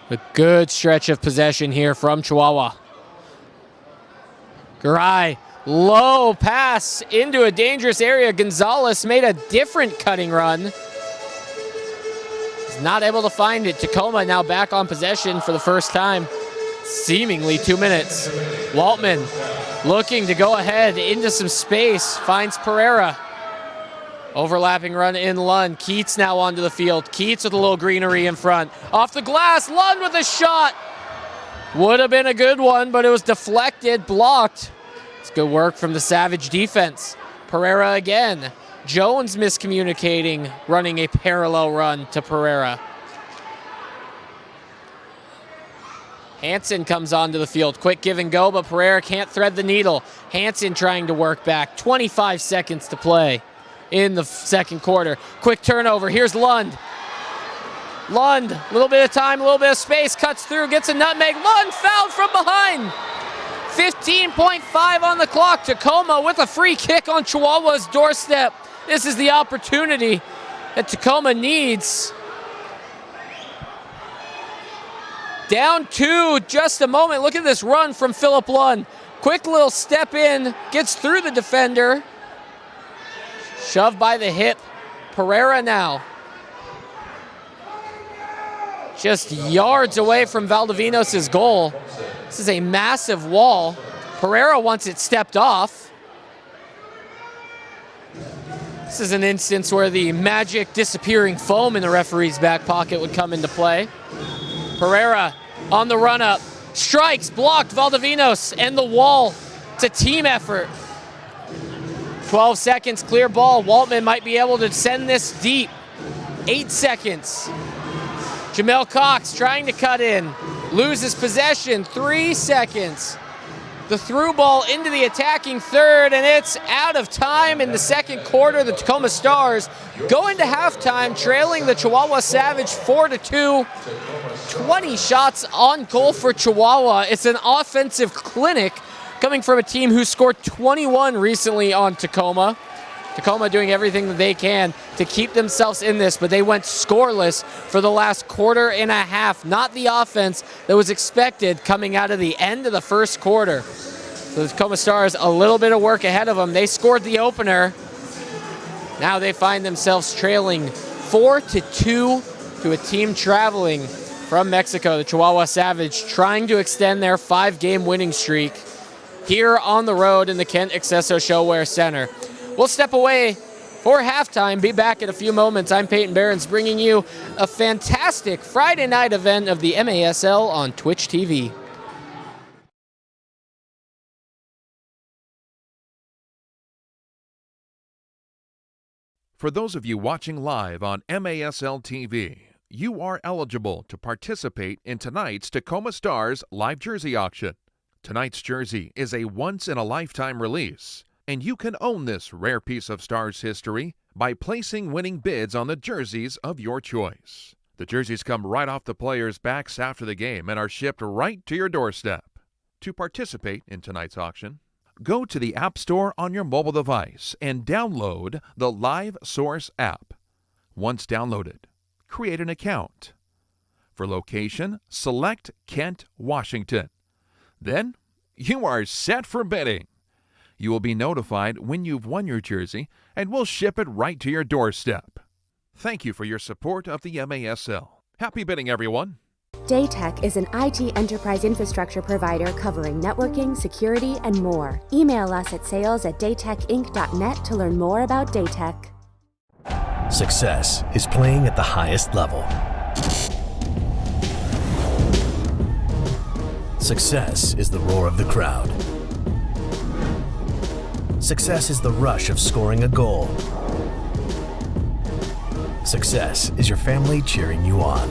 A good stretch of possession here from Chihuahua. Garay, low pass into a dangerous area. Gonzalez made a different cutting run. He's not able to find it. Tacoma now back on possession for the first time. Seemingly 2 minutes. Waltman looking to go ahead into some space. Finds Pereira. Overlapping run in Lund. Keats now onto the field. Keats with a little greenery in front. Off the glass, Lund with a shot. Would have been a good one, but it was deflected, blocked. It's good work from the Savage defense. Pereira again. Jones miscommunicating, running a parallel run to Pereira. Hansen comes onto the field. Quick give and go, but Pereira can't thread the needle. Hansen trying to work back. 25 seconds to play in the second quarter. Quick turnover. Here's Lund. Lund, a little bit of time, a little bit of space, cuts through, gets a nutmeg. Lund fouled from behind. 15.5 on the clock. Tacoma with a free kick on Chihuahua's doorstep. This is the opportunity that Tacoma needs. Down 2, just a moment. Look at this run from Philip Lund. Quick little step in, gets through the defender. Shoved by the hip. Pereira now. Just yards away from Valdivinos' goal. This is a massive wall. Pereira wants it stepped off. This is an instance where the magic disappearing foam in the referee's back pocket would come into play. Pereira on the run up. Strikes, blocked, Valdivinos, and the wall. It's a team effort. 12 seconds, clear ball. Waltman might be able to send this deep. 8 seconds. Jamal Cox trying to cut in. Loses possession. 3 seconds. The through ball into the attacking third, and it's out of time in the second quarter. The Tacoma Stars go into halftime trailing the Chihuahua Savage 4-2. 20 shots on goal for Chihuahua. It's an offensive clinic coming from a team who scored 21 recently on Tacoma. Tacoma doing everything that they can to keep themselves in this, but they went scoreless for the last quarter and a half. Not the offense that was expected coming out of the end of the first quarter. So the Tacoma Stars, a little bit of work ahead of them. They scored the opener. Now they find themselves trailing 4-2 to a team traveling from Mexico, the Chihuahua Savage, trying to extend their 5-game winning streak here on the road in the Kent Accesso Showwear Center. We'll step away for halftime, be back in a few moments. I'm Peyton Behrens, bringing you a fantastic Friday night event of the MASL on Twitch TV. For those of you watching live on MASL TV, you are eligible to participate in tonight's Tacoma Stars live jersey auction. Tonight's jersey is a once-in-a-lifetime release, and you can own this rare piece of Stars history by placing winning bids on the jerseys of your choice. The jerseys come right off the players' backs after the game and are shipped right to your doorstep. To participate in tonight's auction, go to the App Store on your mobile device and download the Live Source app. Once downloaded, create an account. For location, select Kent, Washington. Then, you are set for bidding. You will be notified when you've won your jersey, and we'll ship it right to your doorstep. Thank you for your support of the MASL. Happy bidding, everyone. Daytech is an IT enterprise infrastructure provider covering networking, security, and more. Email us at sales@daytechinc.net to learn more about Daytech. Success is playing at the highest level. Success is the roar of the crowd. Success is the rush of scoring a goal. Success is your family cheering you on.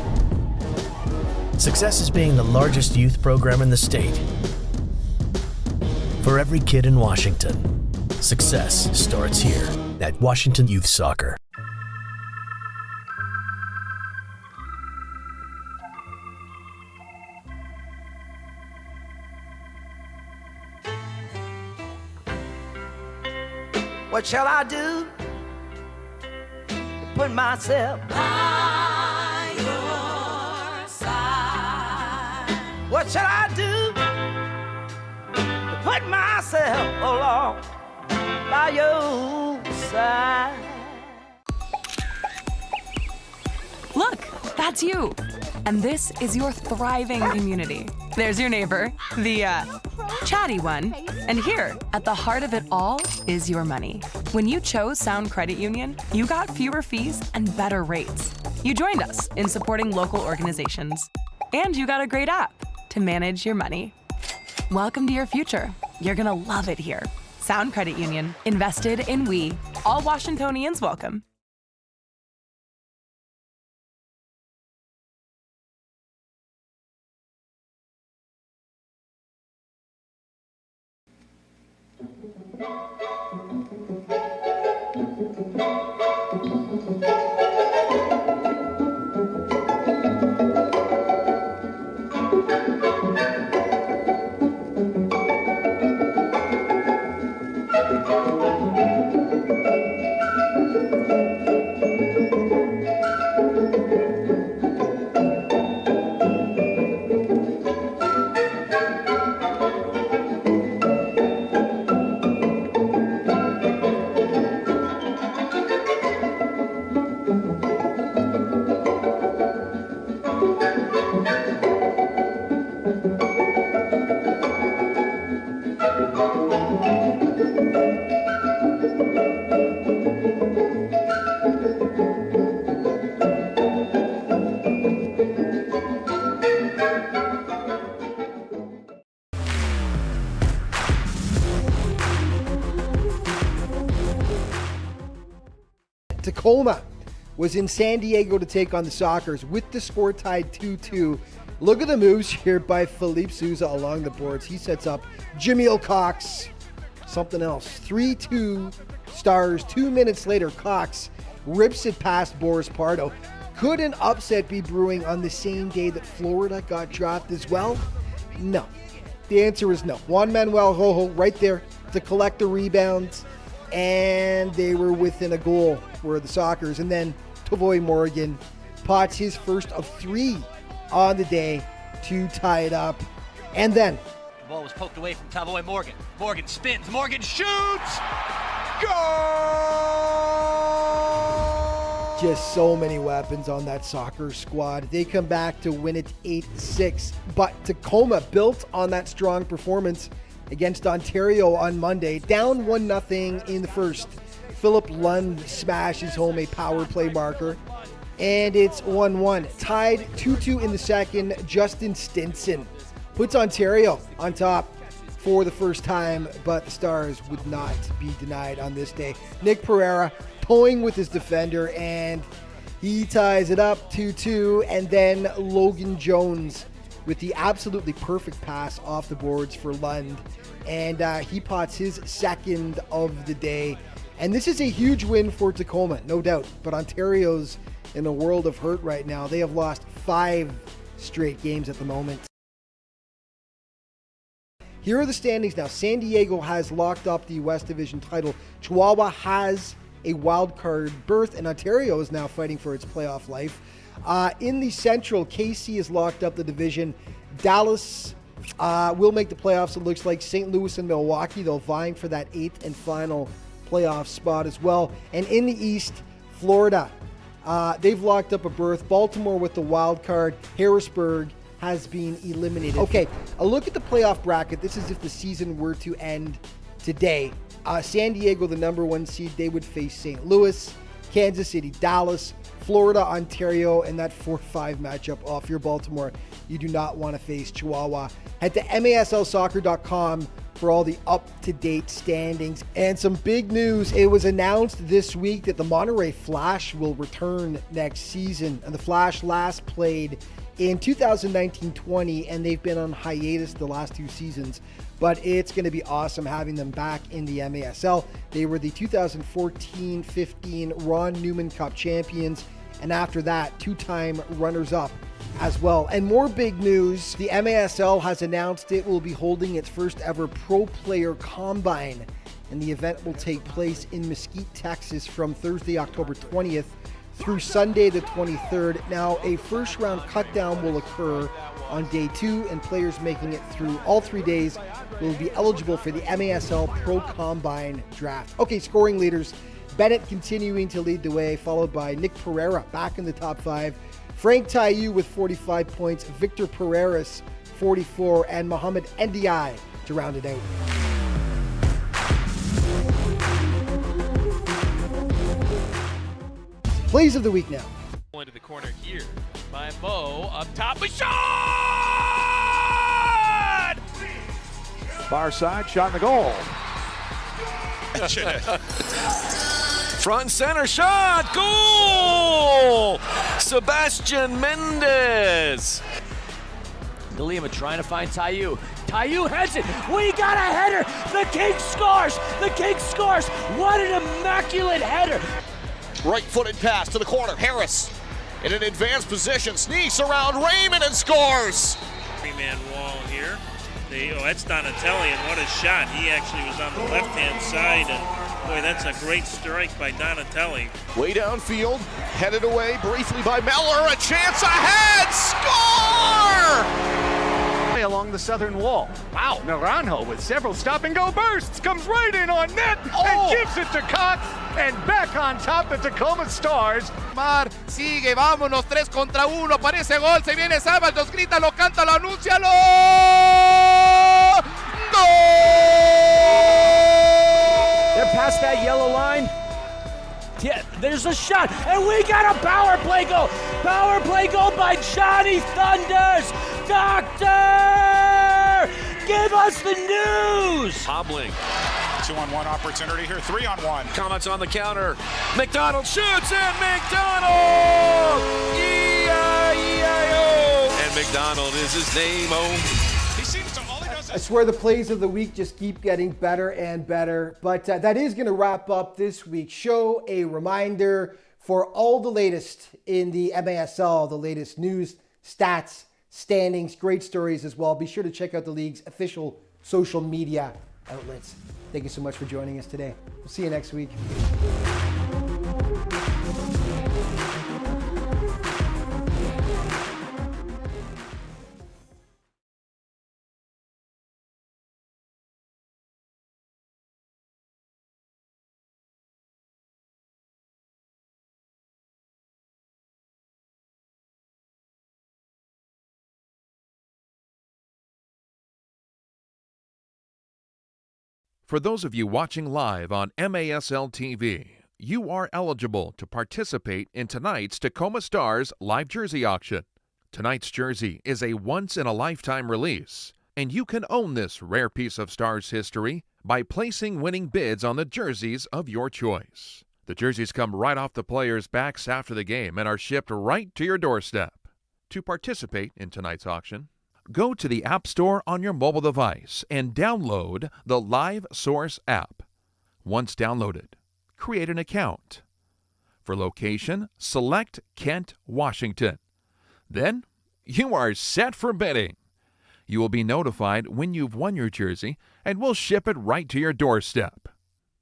Success is being the largest youth program in the state. For every kid in Washington, success starts here at Washington Youth Soccer. What shall I do to put myself by your side? What shall I do to put myself along by your side? Look, that's you. And this is your thriving community. There's your neighbor, the chatty one. And here, at the heart of it all, is your money. When you chose Sound Credit Union, you got fewer fees and better rates. You joined us in supporting local organizations. And you got a great app to manage your money. Welcome to your future. You're gonna love it here. Sound Credit Union, invested in we. All Washingtonians welcome. Tacoma was in San Diego to take on the Sockers with the score tied 2-2. Look at the moves here by Philippe Souza along the boards. He sets up Jamal Cox. Something else. 3-2 Stars. 2 minutes later, Cox rips it past Boris Pardo. Could an upset be brewing on the same day that Florida got dropped as well? No. The answer is no. Juan Manuel Rojo right there to collect the rebounds. and they were within a goal, were the Sockers. And then Tavoy Morgan pots his first of 3 on the day to tie it up. And then the ball was poked away from Tavoy Morgan. Morgan spins. Morgan shoots. Goal! Just so many weapons on that soccer squad. They come back to win it 8-6. But Tacoma built on that strong performance against Ontario on Monday. Down 1-0 in the first. Philip Lund smashes home a power play marker. And it's 1-1. Tied 2-2 in the second. Justin Stinson puts Ontario on top for the first time, but the Stars would not be denied on this day. Nick Pereira toying with his defender, and he ties it up 2-2. And then Logan Jones with the absolutely perfect pass off the boards for Lund, and he pots his second of the day. And this is a huge win for Tacoma, no doubt, but Ontario's in a world of hurt right now. They have lost 5 straight games at the moment. Here are the standings now. San Diego has locked up the West Division title. Chihuahua has a wild card berth, and Ontario is now fighting for its playoff life. In the Central, KC has locked up the division. Dallas will make the playoffs. It looks like St. Louis and Milwaukee, they'll vying for that 8th and final playoff spot as well. And in the East, Florida, they've locked up a berth. Baltimore with the wild card. Harrisburg has been eliminated. Okay, a look at the playoff bracket. This is if the season were to end today. San Diego, the number 1 seed, they would face St. Louis, Kansas City, Dallas, Florida, Ontario, and that 4-5 matchup off your Baltimore. You do not want to face Chihuahua. Head to maslsoccer.com for all the up-to-date standings. And some big news. It was announced this week that the Monterey Flash will return next season. And the Flash last played in 2019-20, and they've been on hiatus the last 2 seasons. But it's going to be awesome having them back in the MASL. They were the 2014-15 Ron Newman Cup champions, and after that, 2-time runners-up as well. And more big news, the MASL has announced it will be holding its first ever pro player combine, and the event will take place in Mesquite, Texas from Thursday, October 20th through Sunday the 23rd. Now, a first round cutdown will occur on day 2, and players making it through all 3 days will be eligible for the MASL Pro Combine Draft. Okay, scoring leaders. Bennett continuing to lead the way, followed by Nick Pereira back in the top 5. Frank Taiyu with 45 points, Victor Pereiras 44, and Mohamed Ndiaye to round it out. Plays of the week now. Into the corner here by Mo, up top, a shot! Far side, shot in the goal. Front center shot, goal! Sebastian Mendez. De Lima trying to find Taiyu. Taiyu heads it. We got a header. The King scores. The King scores. What an immaculate header. Right-footed pass to the corner. Harris in an advanced position. Sneaks around Raymond and scores. 3-man wall here. That's Donatelli, and what a shot. He actually was on the left-hand side, and boy, that's a great strike by Donatelli. Way downfield, headed away briefly by Meller. A chance ahead. Score! Along the southern wall. Wow, Naranjo with several stop-and-go bursts comes right in on net and gives it to Cox, and back on top the Tacoma Stars. Mar sigue, vámonos, 3 contra 1, parece gol, se viene Sábalos, grita, lo canta, lo anuncia, lo... Goal! They're past that yellow line. Yeah, there's a shot, and we got a power play goal. Power play goal by Johnny Thunders. Doctor, give us the news. Hobbling. 2-on-1 opportunity here, 3-on-1. Comments on the counter. McDonald shoots, and McDonald! E-I-E-I-O! And McDonald is his name, He seems to all he does. I swear the plays of the week just keep getting better and better. But that is going to wrap up this week's show. A reminder for all the latest in the MASL, the latest news, stats, standings, great stories as well. Be sure to check out the league's official social media outlets. Thank you so much for joining us today. We'll see you next week. For those of you watching live on MASL TV, you are eligible to participate in tonight's Tacoma Stars live jersey auction. Tonight's jersey is a once-in-a-lifetime release, and you can own this rare piece of Stars history by placing winning bids on the jerseys of your choice. The jerseys come right off the players' backs after the game and are shipped right to your doorstep. To participate in tonight's auction, go to the App Store on your mobile device and download the Live Source app. Once downloaded, create an account. For location, select Kent, Washington. Then, you are set for bidding. You will be notified when you've won your jersey and we'll ship it right to your doorstep.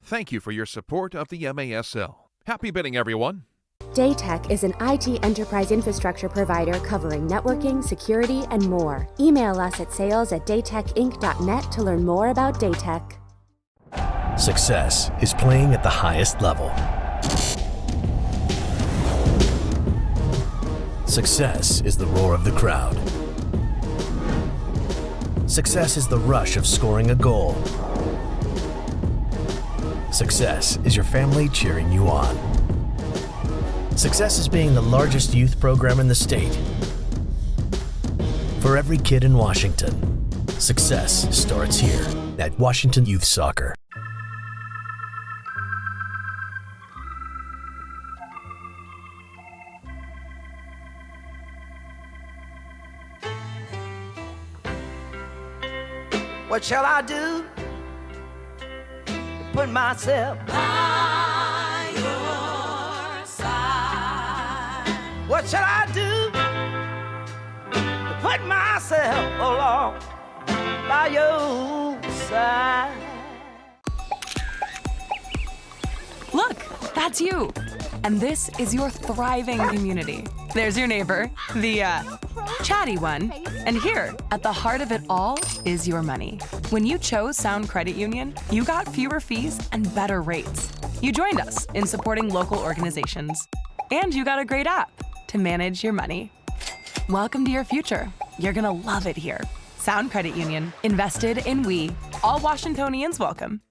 Thank you for your support of the MASL. Happy bidding, everyone. Daytech is an IT enterprise infrastructure provider covering networking, security, and more. Email us at sales@daytechinc.net to learn more about Daytech. Success is playing at the highest level. Success is the roar of the crowd. Success is the rush of scoring a goal. Success is your family cheering you on. Success is being the largest youth program in the state. For every kid in Washington, success starts here at Washington Youth Soccer. What shall I do to put myself by your side? What shall I do to put myself along by your side? Look, that's you. And this is your thriving community. There's your neighbor, the chatty one. And here, at the heart of it all, is your money. When you chose Sound Credit Union, you got fewer fees and better rates. You joined us in supporting local organizations. And you got a great app to manage your money. Welcome to your future. You're gonna love it here. Sound Credit Union, invested in we. All Washingtonians welcome.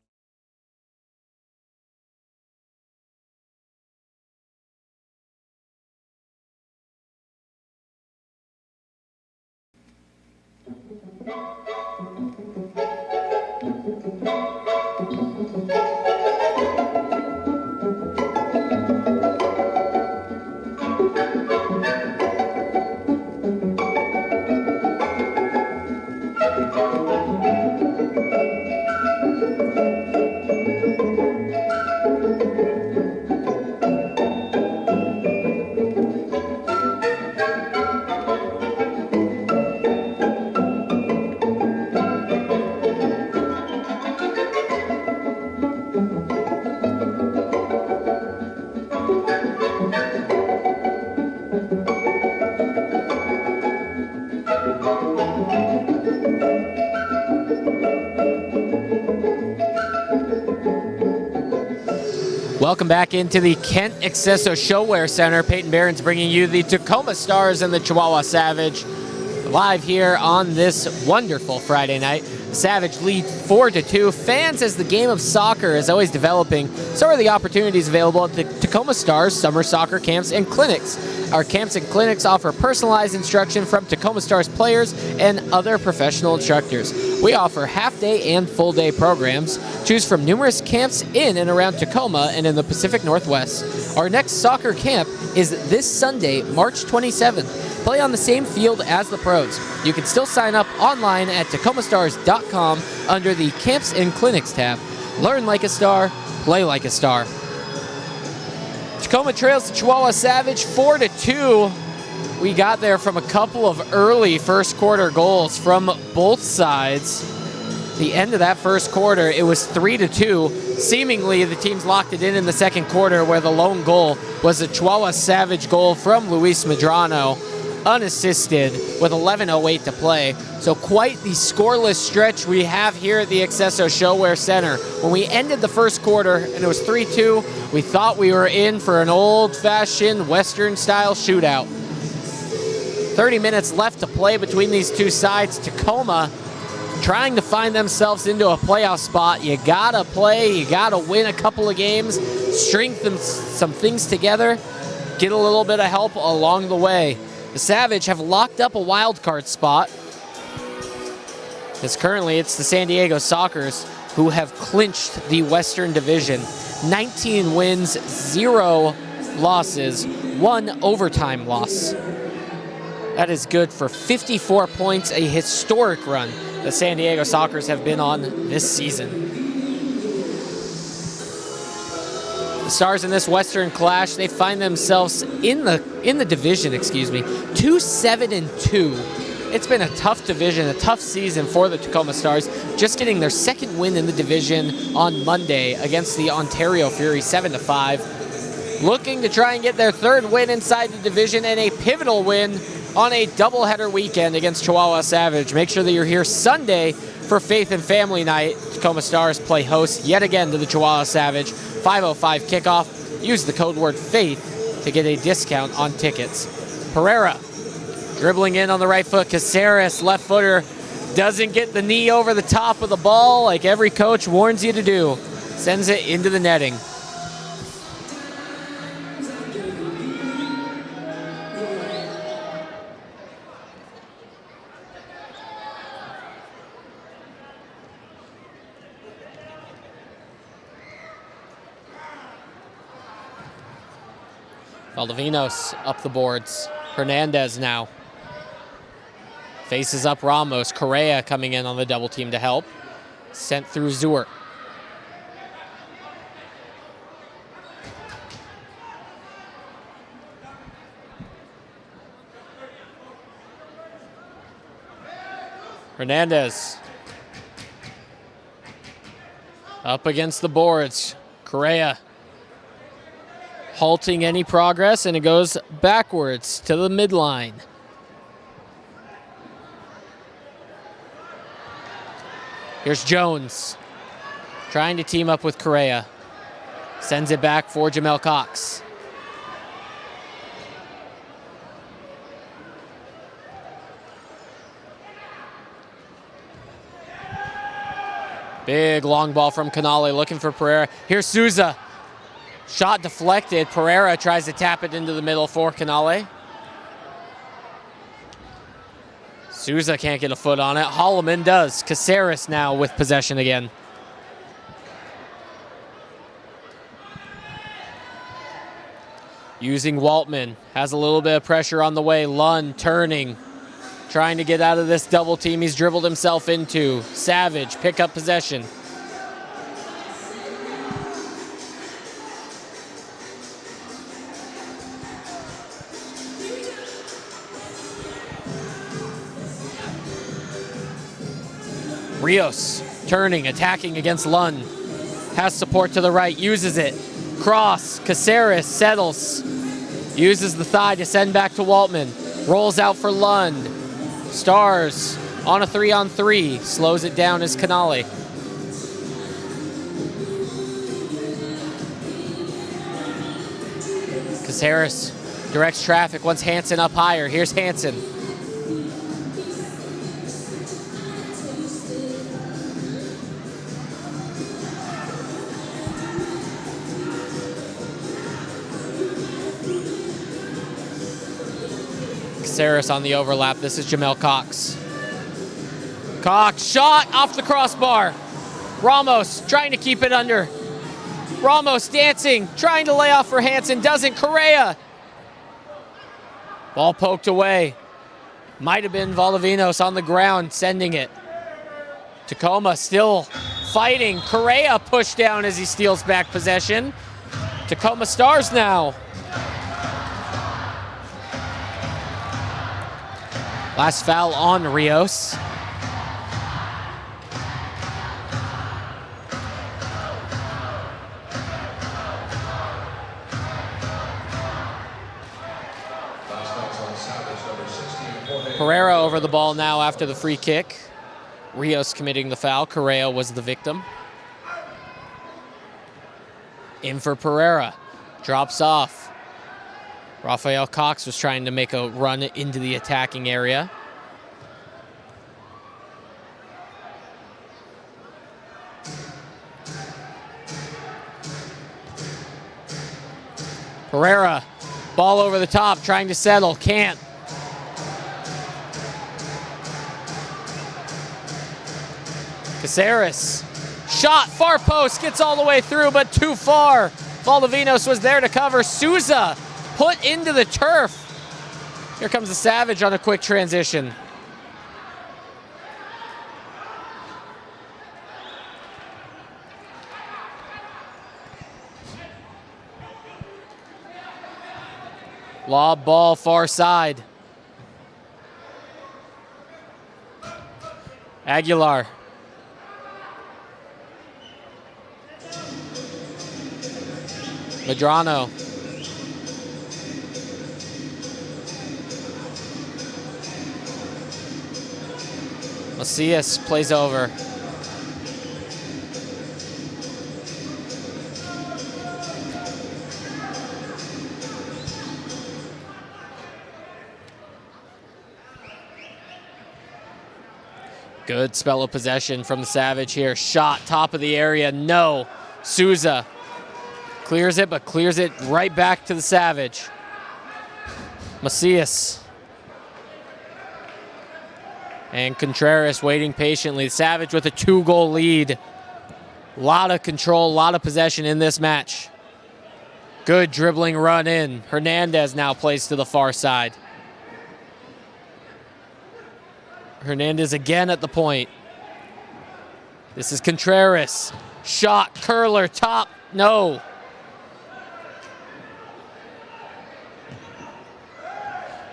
Welcome back into the Kent Accesso Showwear Center. Peyton Barron's bringing you the Tacoma Stars and the Chihuahua Savage live here on this wonderful Friday night. The Savage lead 4-2. Fans, as the game of soccer is always developing, so are the opportunities available at the Tacoma Stars summer soccer camps and clinics. Our camps and clinics offer personalized instruction from Tacoma Stars players and other professional instructors. We offer half-day and full-day programs. Choose from numerous camps in and around Tacoma and in the Pacific Northwest. Our next soccer camp is this Sunday, March 27th. Play on the same field as the pros. You can still sign up online at tacomastars.com under the Camps and Clinics tab. Learn like a star, play like a star. Tacoma trails the Chihuahua Savage 4-2. We got there from a couple of early first quarter goals from both sides. The end of that first quarter, it was 3-2. Seemingly, the teams locked it in the second quarter, where the lone goal was a Chihuahua Savage goal from Luis Medrano, unassisted, with 11:08 to play. So quite the scoreless stretch we have here at the Accesso ShoWare Center. When we ended the first quarter and it was 3-2, we thought we were in for an old-fashioned Western-style shootout. 30 minutes left to play between these two sides. Tacoma trying to find themselves into a playoff spot. You gotta play, you gotta win a couple of games, strengthen some things together, get a little bit of help along the way. The Savage have locked up a wild card spot, because currently it's the San Diego Sockers who have clinched the Western Division. 19 wins, 0 losses, 1 overtime loss. That is good for 54 points, a historic run the San Diego Sockers have been on this season. The Stars in this Western clash, they find themselves in the division, 2-7-2. It's been a tough division, a tough season for the Tacoma Stars, just getting their second win in the division on Monday against the Ontario Fury, 7-5. Looking to try and get their third win inside the division and a pivotal win on a doubleheader weekend against Chihuahua Savage. Make sure that you're here Sunday for Faith and Family Night. Tacoma Stars play host yet again to the Chihuahua Savage. 5:05 kickoff. Use the code word FAITH to get a discount on tickets. Pereira dribbling in on the right foot. Caceres, left footer, doesn't get the knee over the top of the ball like every coach warns you to do. Sends it into the netting. Valdivinos up the boards. Hernandez now faces up Ramos. Correa coming in on the double team to help. Sent through Zuer. Hernandez up against the boards. Correa halting any progress, and it goes backwards to the midline. Here's Jones trying to team up with Correa. Sends it back for Jamal Cox. Big long ball from Canale looking for Pereira. Here's Souza. Shot deflected. Pereira tries to tap it into the middle for Canale. Souza can't get a foot on it. Holloman does. Caceres now with possession again. Using Waltman. Has a little bit of pressure on the way. Lund turning. Trying to get out of this double team he's dribbled himself into. Savage pick up possession. Rios turning, attacking against Lund. Has support to the right, uses it. Cross, Caceres settles. Uses the thigh to send back to Waltman. Rolls out for Lund. Stars on a 3-on-3. Slows it down as Canale. Caceres directs traffic, wants Hansen up higher. Here's Hansen. Caceres on the overlap. This is Jamal Cox. Cox shot off the crossbar. Ramos trying to keep it under. Ramos dancing, trying to lay off for Hansen. Doesn't. Correa. Ball poked away. Might have been Valdivinos on the ground sending it. Tacoma still fighting. Correa pushed down as he steals back possession. Tacoma Stars now. Last foul on Rios. Pereira over the ball now after the free kick. Rios committing the foul. Correa was the victim. In for Pereira. Drops off. Rafael Cox was trying to make a run into the attacking area. Pereira, ball over the top, trying to settle, can't. Caceres, shot, far post, gets all the way through, but too far. Valdivinos was there to cover. Souza put into the turf. Here comes the Savage on a quick transition. Lob ball far side. Aguilar. Medrano. Macias plays over. Good spell of possession from the Savage here. Shot, top of the area, no. Souza clears it, but clears it right back to the Savage. Macias. And Contreras waiting patiently. Savage with a 2-goal lead. A lot of control, a lot of possession in this match. Good dribbling run in. Hernandez now plays to the far side. Hernandez again at the point. This is Contreras. Shot, curler, top, no.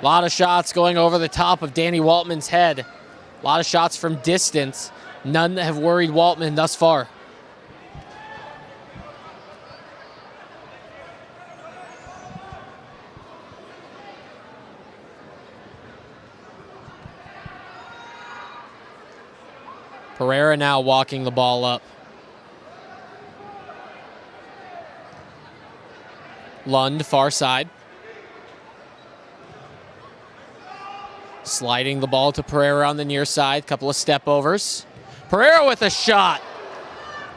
A lot of shots going over the top of Danny Waltman's head. A lot of shots from distance. None have worried Waltman thus far. Pereira now walking the ball up. Lund, far side. Sliding the ball to Pereira on the near side. Couple of step overs. Pereira with a shot.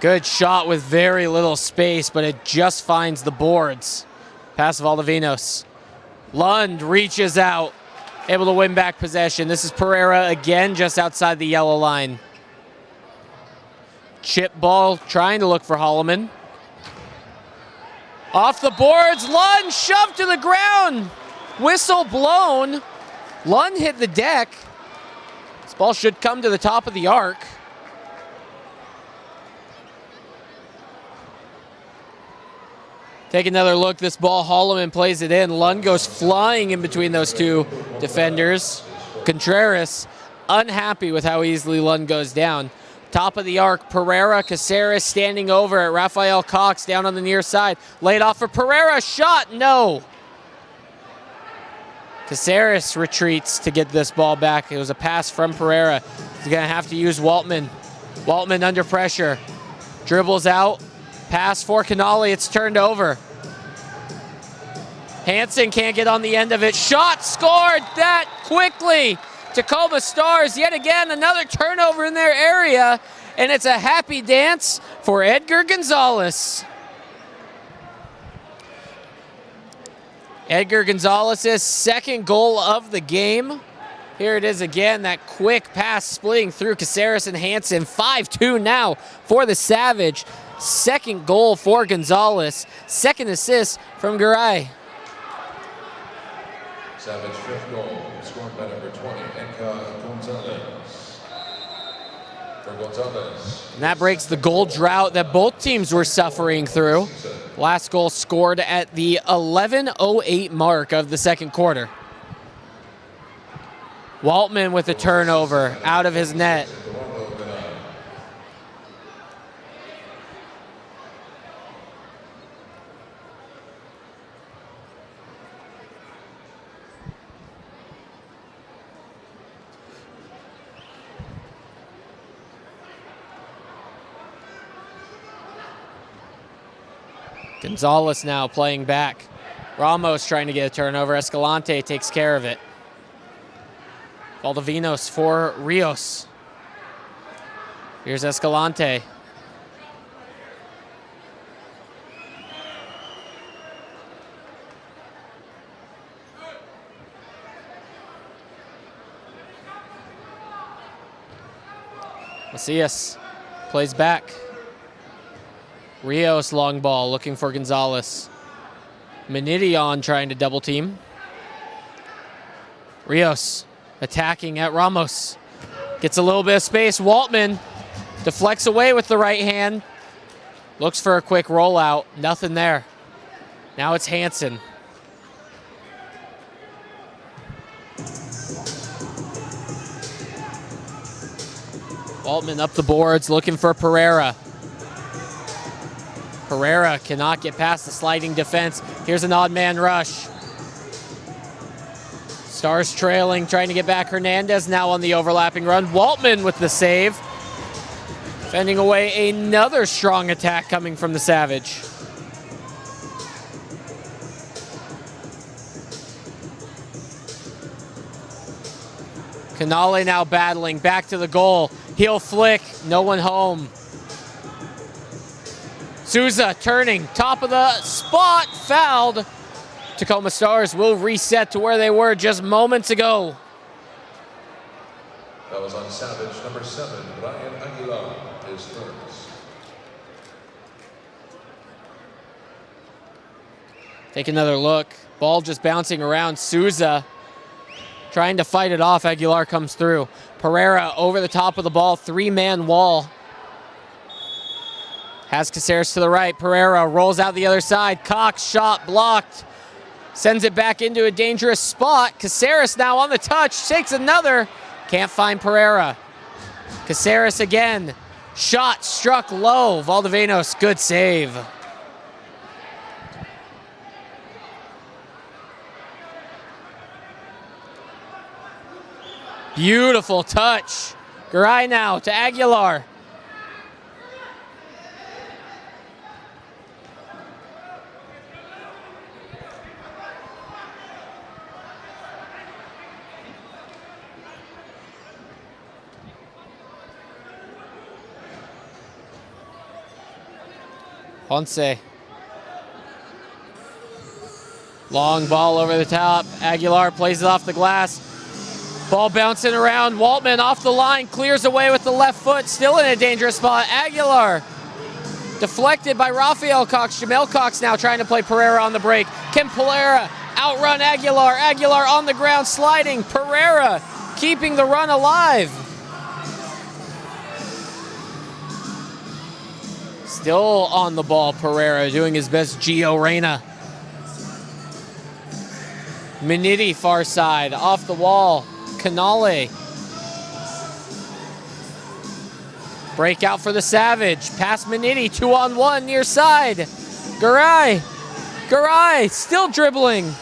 Good shot with very little space, but it just finds the boards. Pass Valdivinos. Lund reaches out. Able to win back possession. This is Pereira again just outside the yellow line. Chip ball trying to look for Holloman. Off the boards, Lund shoved to the ground. Whistle blown. Lund hit the deck. This ball should come to the top of the arc. Take another look. This ball, Holloman plays it in. Lund goes flying in between those two defenders. Contreras unhappy with how easily Lund goes down. Top of the arc, Pereira, Caceres standing over at Rafael Cox down on the near side. Laid off for Pereira, shot, no. Caceres retreats to get this ball back. It was a pass from Pereira. He's gonna have to use Waltman. Waltman under pressure. Dribbles out, pass for Canali, it's turned over. Hansen can't get on the end of it. Shot scored that quickly. Tacoma Stars, yet again, another turnover in their area, and it's a happy dance for Edgar Gonzalez. Edgar Gonzalez's second goal of the game. Here it is again, that quick pass splitting through Caceres and Hansen. 5-2 now for the Savage. Second goal for Gonzalez. Second assist from Garay. Savage fifth goal, scored by number 20, Enka Gonzalez. For Gonzalez. And that breaks the goal drought that both teams were suffering through. Last goal scored at the 11:08 mark of the second quarter. Waltman with a turnover out of his net. Gonzalez now playing back. Ramos trying to get a turnover. Escalante takes care of it. Valdovinos for Rios. Here's Escalante. Macias plays back. Rios long ball looking for Gonzalez. Menidion trying to double team. Rios attacking at Ramos. Gets a little bit of space. Waltman deflects away with the right hand. Looks for a quick rollout. Nothing there. Now it's Hansen. Waltman up the boards looking for Pereira. Pereira cannot get past the sliding defense. Here's an odd man rush. Stars trailing, trying to get back. Hernandez now on the overlapping run. Waltman with the save. Fending away another strong attack coming from the Savage. Canale now battling, back to the goal. Heel flick, no one home. Souza turning, top of the spot, fouled. Tacoma Stars will reset to where they were just moments ago. That was on Savage, number 7, Brian Aguilar, his first. Take another look. Ball just bouncing around. Souza trying to fight it off. Aguilar comes through. Pereira over the top of the ball. 3-man wall. Has Caceres to the right. Pereira rolls out the other side. Cox shot blocked. Sends it back into a dangerous spot. Caceres now on the touch. Takes another. Can't find Pereira. Caceres again. Shot struck low. Valdovinos, good save. Beautiful touch. Garay now to Aguilar. Ponce. Long ball over the top. Aguilar plays it off the glass. Ball bouncing around. Waltman off the line. Clears away with the left foot. Still in a dangerous spot. Aguilar. Deflected by Rafael Cox. Jamal Cox now trying to play Pereira on the break. Can Pereira outrun Aguilar? Aguilar on the ground sliding. Pereira keeping the run alive. Still on the ball, Pereira doing his best. Gio Reyna. Miniti far side, off the wall. Canale. Breakout for the Savage. Past Miniti, 2-on-1 near side. Garay. Garay still dribbling.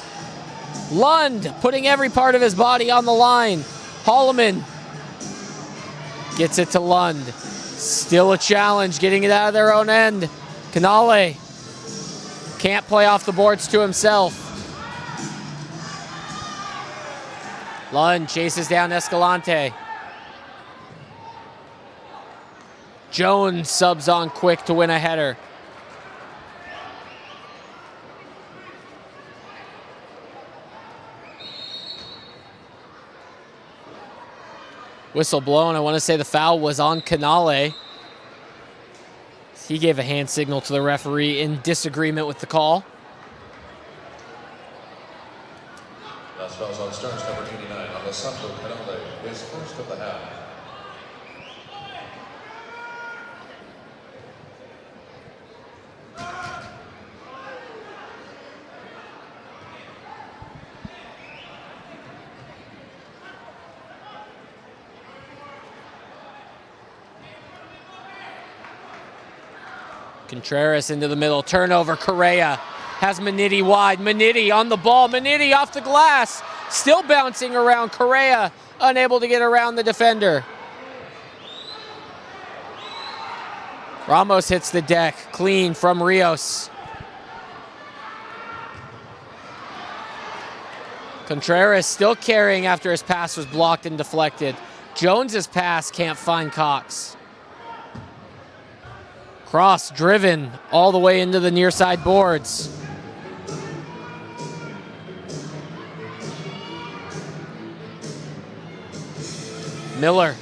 Lund putting every part of his body on the line. Holloman gets it to Lund. Still a challenge, getting it out of their own end. Canale can't play off the boards to himself. Lund chases down Escalante. Jones subs on quick to win a header. Whistle blown. I want to say the foul was on Canale. He gave a hand signal to the referee in disagreement with the call. Last foul's on Stars, number 89, Alessandro Canale, his first of the half. Contreras into the middle. Turnover. Correa has Miniti wide. Miniti on the ball. Miniti off the glass. Still bouncing around. Correa unable to get around the defender. Ramos hits the deck. Clean from Rios. Contreras still carrying after his pass was blocked and deflected. Jones's pass can't find Cox. Cross driven all the way into the near side boards. Miller.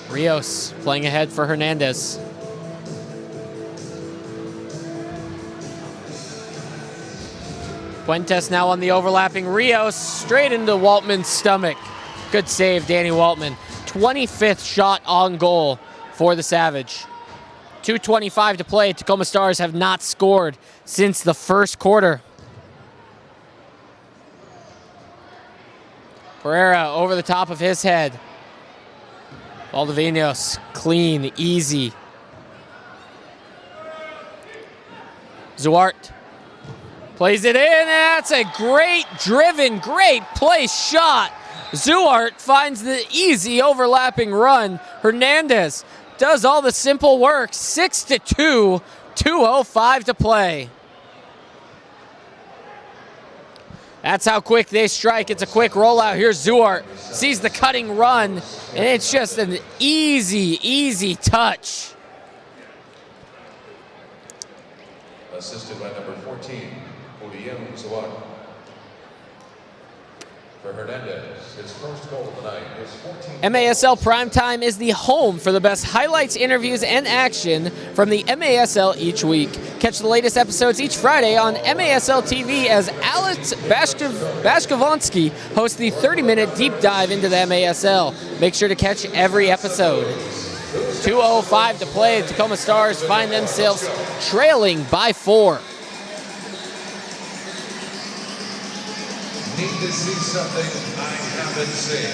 Rios playing ahead for Hernandez. Fuentes now on the overlapping Rios, straight into Waltman's stomach. Good save, Danny Waltman. 25th shot on goal for the Savage. 2:25 to play. Tacoma Stars have not scored since the first quarter. Pereira over the top of his head. Valdivinos, clean, easy. Zuart plays it in. That's a great driven, great place shot. Zuart finds the easy overlapping run. Hernandez does all the simple work. 6-2, 2:05 to play. That's how quick they strike. It's a quick rollout. Here's Zuart. Sees the cutting run, and it's just an easy, easy touch. Assisted by number 14, Zuart. For Hernandez, his first goal tonight is 14. MASL Primetime is the home for the best highlights, interviews, and action from the MASL each week. Catch the latest episodes each Friday on MASL TV as Alex Bashkovonsky hosts the 30-minute deep dive into the MASL. Make sure to catch every episode. 2:05 to play. Tacoma Stars find themselves trailing by 4. Need to see something I haven't seen.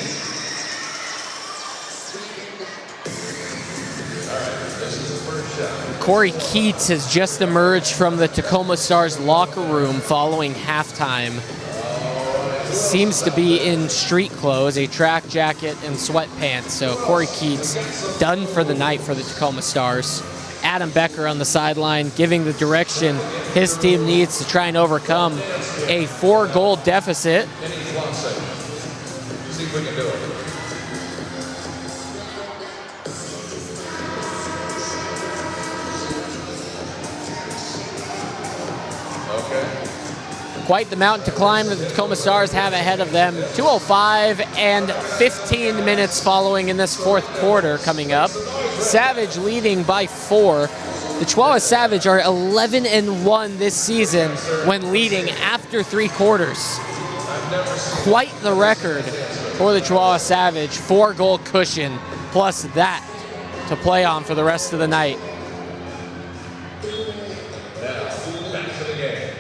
All right, this is the first shot. Corey Keats has just emerged from the Tacoma Stars locker room following halftime. Seems to be in street clothes, a track jacket and sweatpants. So Corey Keats done for the night for the Tacoma Stars. Adam Becker on the sideline giving the direction his team needs to try and overcome a 4-goal deficit. See if we can do it. Okay. Quite the mountain to climb that the Tacoma Stars have ahead of them. 2:05 and 15 minutes following in this fourth quarter coming up. Savage leading by 4. The Chihuahua Savage are 11-1 this season when leading after 3 quarters. Quite the record for the Chihuahua Savage. 4-goal cushion plus that to play on for the rest of the night. Now, back to the game.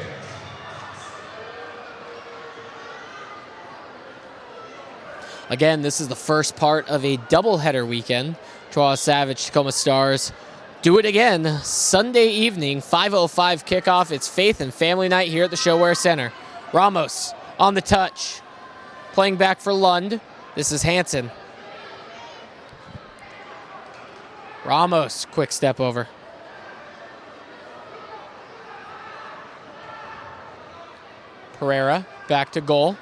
Again, this is the first part of a doubleheader weekend. Chihuahua Savage, Tacoma Stars do it again Sunday evening, 5:05 kickoff. It's Faith and Family Night here at the ShoWare Center. Ramos on the touch, playing back for Lund. This is Hansen. Ramos, quick step over. Pereira back to goal.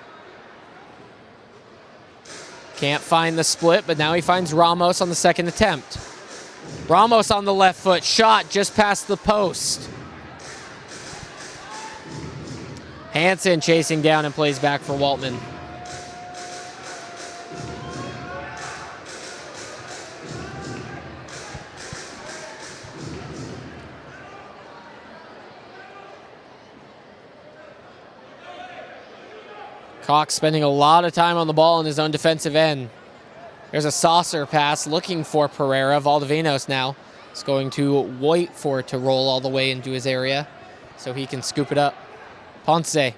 Can't find the split, but now he finds Ramos on the second attempt. Ramos on the left foot, shot just past the post. Hansen chasing down and plays back for Waltman. Cox spending a lot of time on the ball in his own defensive end. There's a saucer pass looking for Pereira. Valdivinos now is going to wait for it to roll all the way into his area so he can scoop it up. Ponce.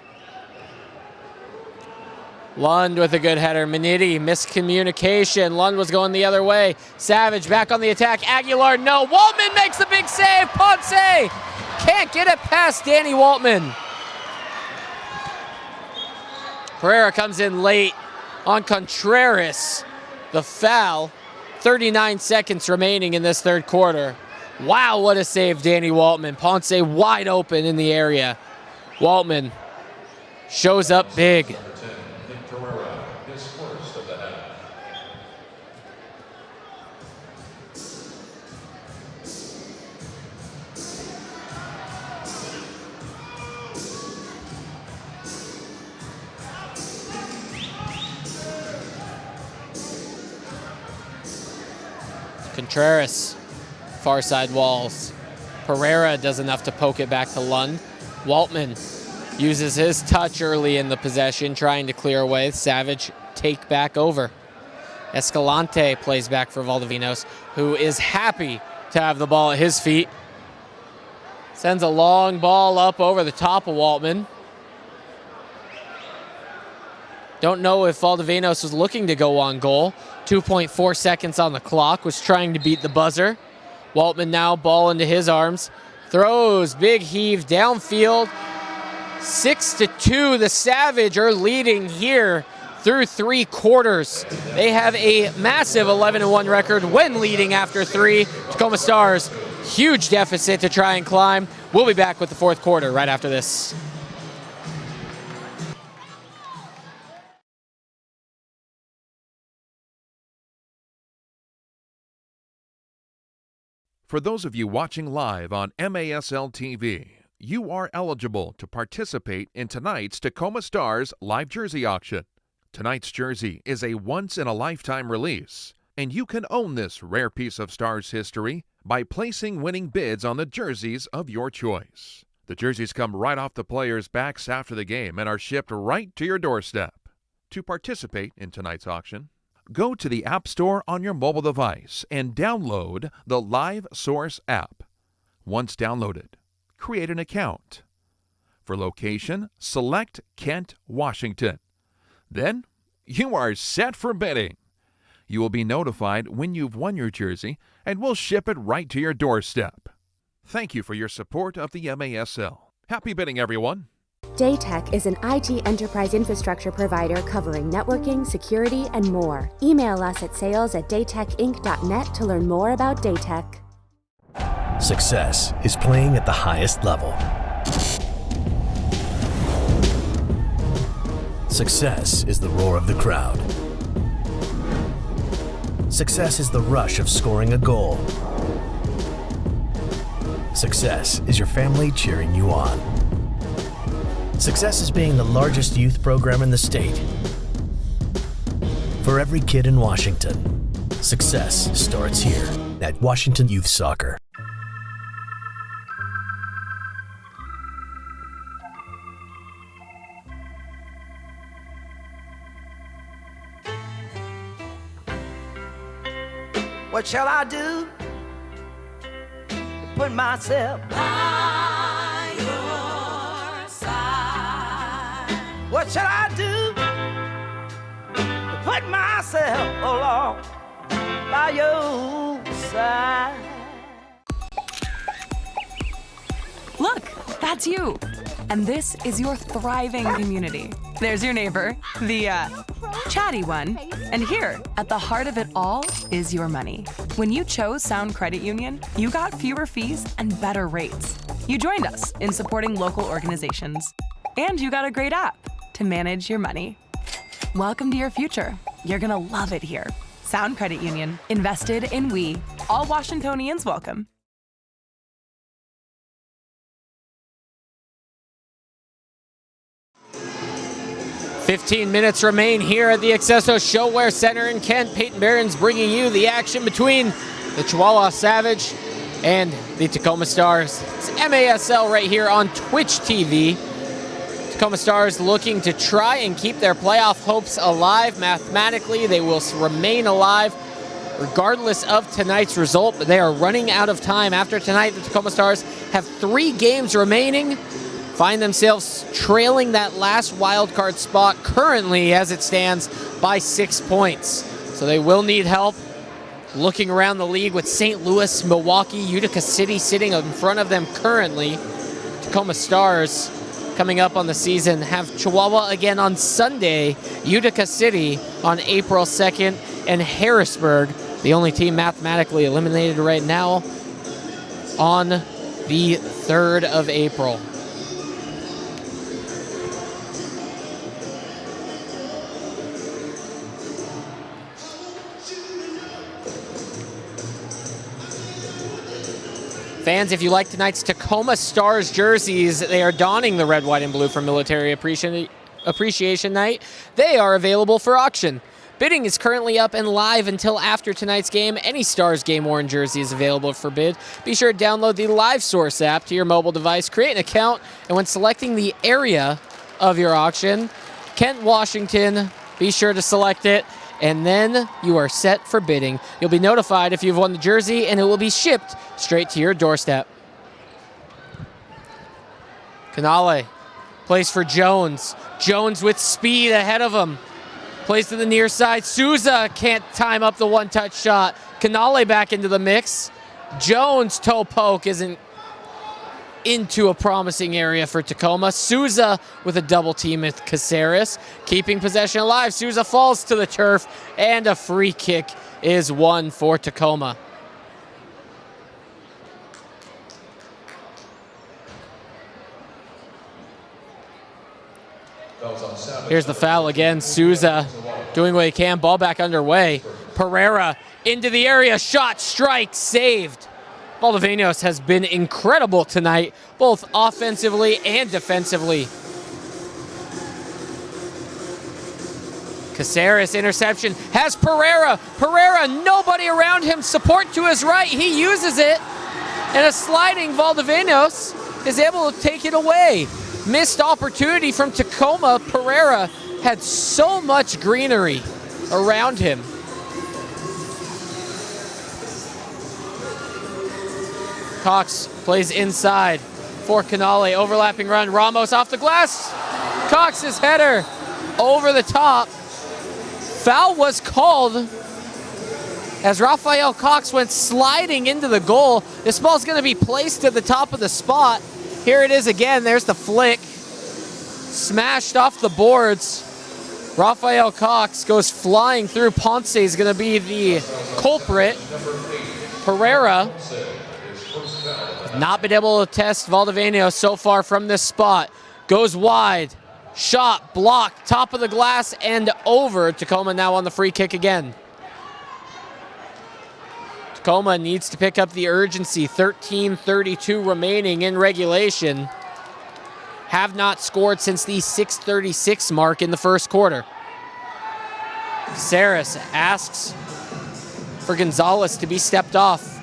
Lund with a good header. Maniti, miscommunication. Lund was going the other way. Savage back on the attack. Aguilar, no. Waltman makes the big save. Ponce can't get it past Danny Waltman. Pereira comes in late on Contreras. The foul. 39 seconds remaining in this third quarter. Wow, what a save, Danny Waltman. Ponce wide open in the area. Waltman shows up big. Contreras, far side walls. Pereira does enough to poke it back to Lund. Waltman uses his touch early in the possession, trying to clear away. Savage take back over. Escalante plays back for Valdovinos, who is happy to have the ball at his feet. Sends a long ball up over the top of Waltman. Don't know if Valdovinos was looking to go on goal. 2.4 seconds on the clock, was trying to beat the buzzer. Waltman now, ball into his arms. Throws, big heave downfield. 6-2, the Savage are leading here through 3 quarters. They have a massive 11-1 record when leading after 3. Tacoma Stars, huge deficit to try and climb. We'll be back with the 4th quarter right after this. For those of you watching live on MASL TV, you are eligible to participate in tonight's Tacoma Stars live jersey auction. Tonight's jersey is a once-in-a-lifetime release, and you can own this rare piece of Stars history by placing winning bids on the jerseys of your choice. The jerseys come right off the players' backs after the game and are shipped right to your doorstep. To participate in tonight's auction, go to the App Store on your mobile device and download the Live Source app. Once downloaded, create an account. For location, select Kent, Washington. Then, you are set for bidding. You will be notified when you've won your jersey, and we'll ship it right to your doorstep. Thank you for your support of the MASL. Happy bidding, everyone. Daytech is an IT enterprise infrastructure provider covering networking, security, and more. Email us at sales@daytechinc.net to learn more about Daytech. Success is playing at the highest level. Success is the roar of the crowd. Success is the rush of scoring a goal. Success is your family cheering you on. Success is being the largest youth program in the state. For every kid in Washington, success starts here at Washington Youth Soccer. What shall I do to put myself by your side? What shall I do to put myself along by your side? Look, that's you. And this is your thriving community. There's your neighbor, the chatty one. And here, at the heart of it all, is your money. When you chose Sound Credit Union, you got fewer fees and better rates. You joined us in supporting local organizations. And you got a great app to manage your money. Welcome to your future. You're gonna love it here. Sound Credit Union, invested in we. All Washingtonians welcome. 15 minutes remain here at the Accesso Showwear Center in Kent. Peyton Barron's bringing you the action between the Chihuahua Savage and the Tacoma Stars. It's MASL right here on Twitch TV. Tacoma Stars looking to try and keep their playoff hopes alive. Mathematically, they will remain alive regardless of tonight's result, but they are running out of time. After tonight, the Tacoma Stars have 3 games remaining. Find themselves trailing that last wild card spot currently as it stands by 6 points. So they will need help. Looking around the league with St. Louis, Milwaukee, Utica City sitting in front of them currently. Tacoma Stars coming up on the season have Chihuahua again on Sunday, Utica City on April 2nd, and Harrisburg, the only team mathematically eliminated right now, on the 3rd of April. Fans, if you like tonight's Tacoma Stars jerseys, they are donning the red, white, and blue for Military Appreciation Night. They are available for auction. Bidding is currently up and live until after tonight's game. Any Stars game-worn jersey is available for bid. Be sure to download the Live Source app to your mobile device, create an account, and when selecting the area of your auction, Kent, Washington, be sure to select it, and then you are set for bidding. You'll be notified if you've won the jersey, and it will be shipped straight to your doorstep. Canale plays for Jones. Jones with speed ahead of him. Plays to the near side. Souza can't time up the one-touch shot. Canale back into the mix. Jones' toe poke isn't into a promising area for Tacoma. Souza with a double team with Caceres, keeping possession alive. Souza falls to the turf, and a free kick is won for Tacoma. Here's the foul again. Souza doing what he can. Ball back underway. Pereira into the area. Shot, strike, saved. Valdivinos has been incredible tonight, both offensively and defensively. Caceres interception has Pereira. Pereira, nobody around him. Support to his right. He uses it. And a sliding Valdivinos is able to take it away. Missed opportunity from Tacoma. Pereira had so much greenery around him. Cox plays inside for Canale. Overlapping run. Ramos off the glass. Cox's header over the top. Foul was called as Rafael Cox went sliding into the goal. This ball's going to be placed at the top of the spot. Here it is again. There's the flick. Smashed off the boards. Rafael Cox goes flying through. Ponce is going to be the culprit. Pereira not been able to test Valdivinos so far from this spot. Goes wide. Shot, blocked, top of the glass, and over. Tacoma now on the free kick again. Tacoma needs to pick up the urgency. 13:32 remaining in regulation. Have not scored since the 6:36 mark in the first quarter. Caceres asks for Gonzalez to be stepped off.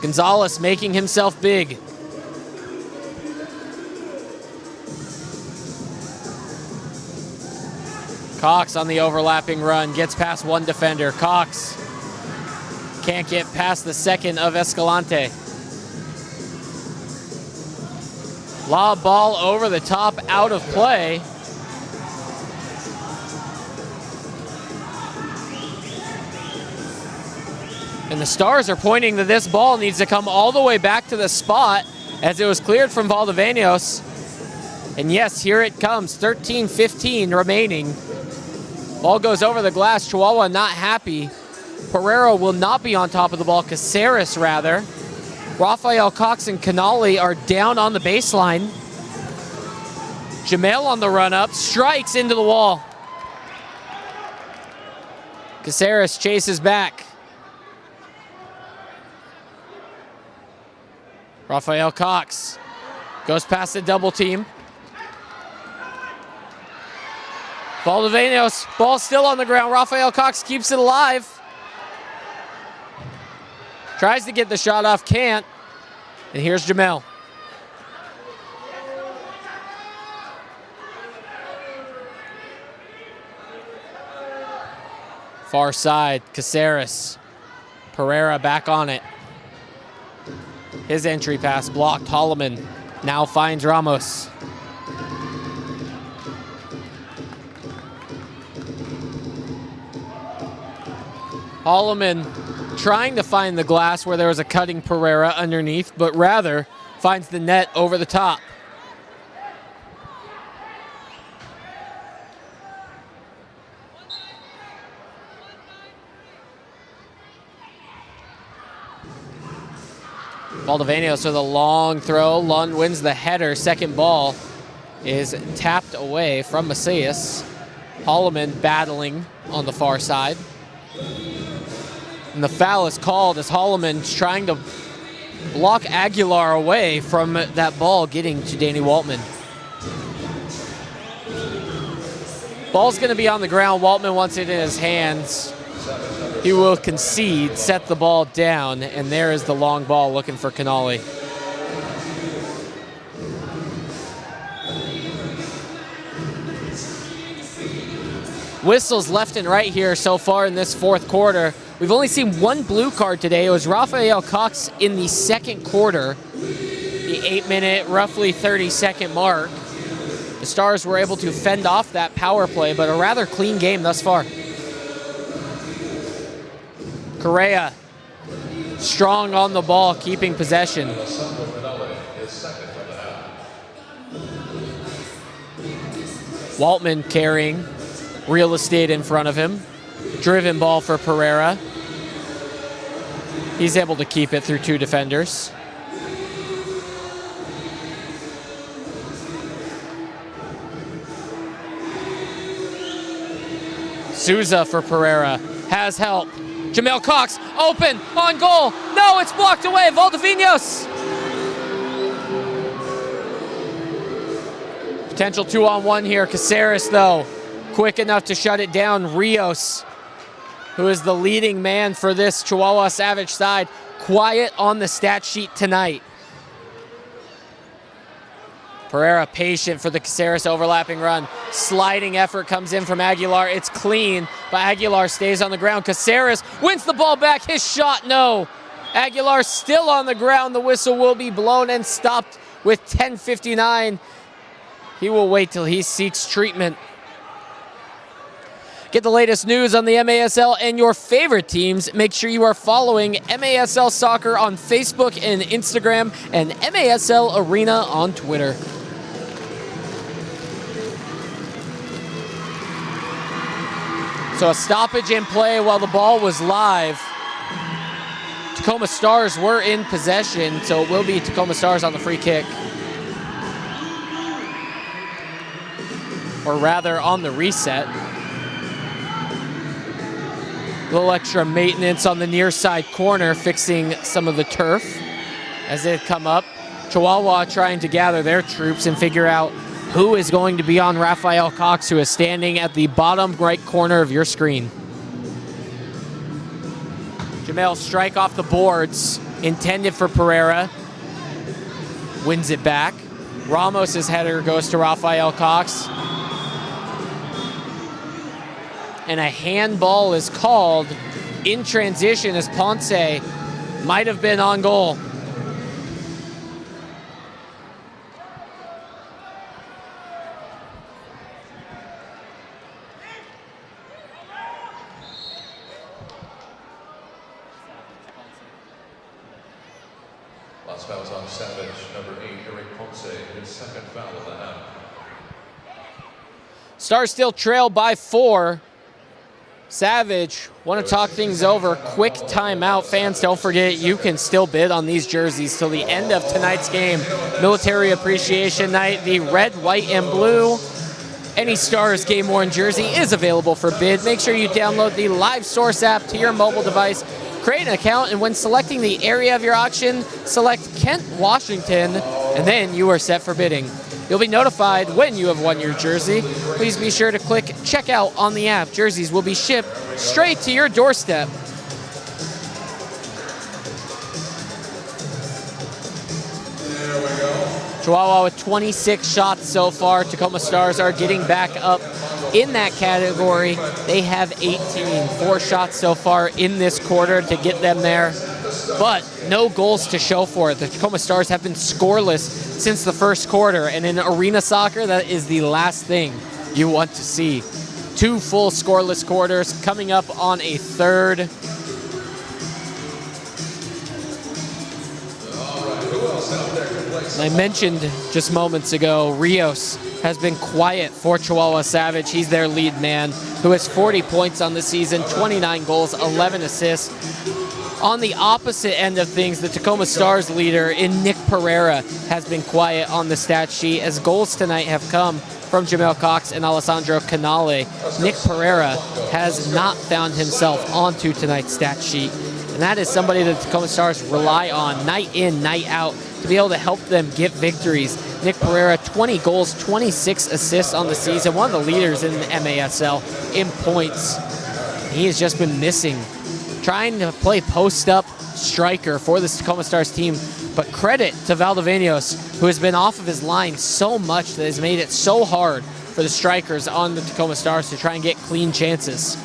Gonzalez making himself big. Cox on the overlapping run, gets past one defender. Cox can't get past the second of Escalante. Lob ball over the top, out of play. And the Stars are pointing that this ball needs to come all the way back to the spot as it was cleared from Valdivinos. And yes, here it comes, 13:15 remaining. Ball goes over the glass. Chihuahua not happy. Pereira will not be on top of the ball. Caceres rather. Rafael Cox and Canale are down on the baseline. Jamal on the run up, strikes into the wall. Caceres chases back. Rafael Cox goes past the double team. Valdivinos, ball still on the ground. Rafael Cox keeps it alive. Tries to get the shot off, can't. And here's Jamal. Far side, Caceres. Pereira back on it. His entry pass blocked. Holloman now finds Ramos. Holloman trying to find the glass where there was a cutting Pereira underneath, but rather finds the net over the top. Valdivinos with a long throw. Lund wins the header. Second ball is tapped away from Macias. Holloman battling on the far side. And the foul is called as Holloman's trying to block Aguilar away from that ball getting to Danny Waltman. Ball's going to be on the ground. Waltman wants it in his hands. He will concede, set the ball down, and there is the long ball looking for Canali. Whistles left and right here so far in this fourth quarter. We've only seen one blue card today. It was Rafael Cox in the second quarter, the 8-minute, roughly 30-second mark. The Stars were able to fend off that power play, but a rather clean game thus far. Correa, strong on the ball, keeping possession. Waltman carrying real estate in front of him. Driven ball for Pereira. He's able to keep it through two defenders. Souza for Pereira. Has help. Jamal Cox, open, on goal. No, it's blocked away. Valdivinos. Potential 2-on-1 here. Caceres, though, quick enough to shut it down. Rios, who is the leading man for this Chihuahua Savage side, quiet on the stat sheet tonight. Pereira patient for the Caceres overlapping run. Sliding effort comes in from Aguilar. It's clean, but Aguilar stays on the ground. Caceres wins the ball back. His shot, no. Aguilar still on the ground. The whistle will be blown and stopped with 10:59. He will wait till he seeks treatment. Get the latest news on the MASL and your favorite teams. Make sure you are following MASL Soccer on Facebook and Instagram and MASL Arena on Twitter. So a stoppage in play while the ball was live. Tacoma Stars were in possession, so it will be Tacoma Stars on the free kick. Or rather, on the reset. A little extra maintenance on the near side corner, fixing some of the turf as they come up. Chihuahua trying to gather their troops and figure out who is going to be on Rafael Cox, who is standing at the bottom right corner of your screen. Jamal strike off the boards, intended for Pereira. Wins it back. Ramos's header goes to Rafael Cox. And a handball is called in transition as Ponce might have been on goal. Last foul's on Savage, number 8, Eric Ponce, his second foul of the half. Stars still trail by 4. Savage, want to talk things over. Quick timeout. Fans, don't forget, you can still bid on these jerseys till the end of tonight's game. Military Appreciation Night, the red, white, and blue. Any Stars game-worn jersey is available for bid. Make sure you download the Live Source app to your mobile device. Create an account, and when selecting the area of your auction, select Kent, Washington, and then you are set for bidding. You'll be notified when you have won your jersey. Please be sure to click checkout on the app. Jerseys will be shipped straight to your doorstep. Chihuahua with 26 shots so far. Tacoma Stars are getting back up in that category. They have 18. 4 shots so far in this quarter to get them there, but no goals to show for it. The Tacoma Stars have been scoreless since the first quarter, and in arena soccer, that is the last thing you want to see. 2 full scoreless quarters coming up on a third. I mentioned just moments ago, Rios has been quiet for Chihuahua Savage. He's their lead man, who has 40 points on the season, 29 goals, 11 assists. On the opposite end of things, the Tacoma Stars leader in Nick Pereira has been quiet on the stat sheet as goals tonight have come from Jamal Cox and Alessandro Canale. Nick Pereira has not found himself onto tonight's stat sheet, and that is somebody that the Tacoma Stars rely on night in, night out to be able to help them get victories. Nick Pereira, 20 goals, 26 assists on the season, one of the leaders in the MASL in points. He has just been missing, trying to play post-up striker for this Tacoma Stars team, but credit to Valdivinos, who has been off of his line so much that has made it so hard for the strikers on the Tacoma Stars to try and get clean chances.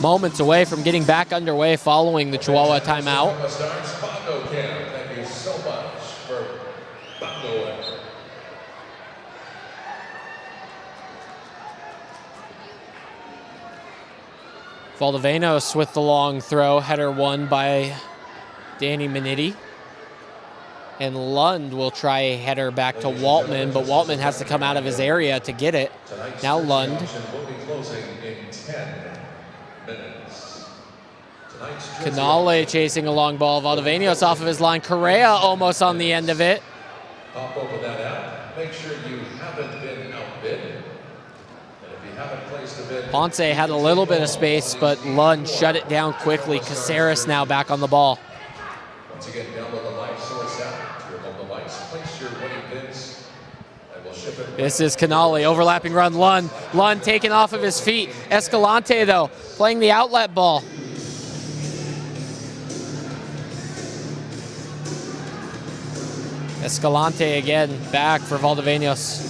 Moments away from getting back underway following the Chihuahua timeout. Thank you so much for Valdivinos with the long throw, header won by Danny Minetti. And Lund will try a header back to Waltman, but Waltman has to come out of his area to get it. Now Lund. Canale chasing a long ball. Valdivinos off of his line. Correa almost on the end of it. Pop open that app. Make sure you haven't been outbid. And if you haven't placed a bid, Ponce had a little bit of space, but Lund shut it down quickly. Caceres now back on the ball. Once again, download the Life Source app to your mobile device. Place your winning bids, and we'll ship it. This is Canale, overlapping run. Lund taken off of his feet. Escalante, though, playing the outlet ball. Escalante again, back for Valdivinos.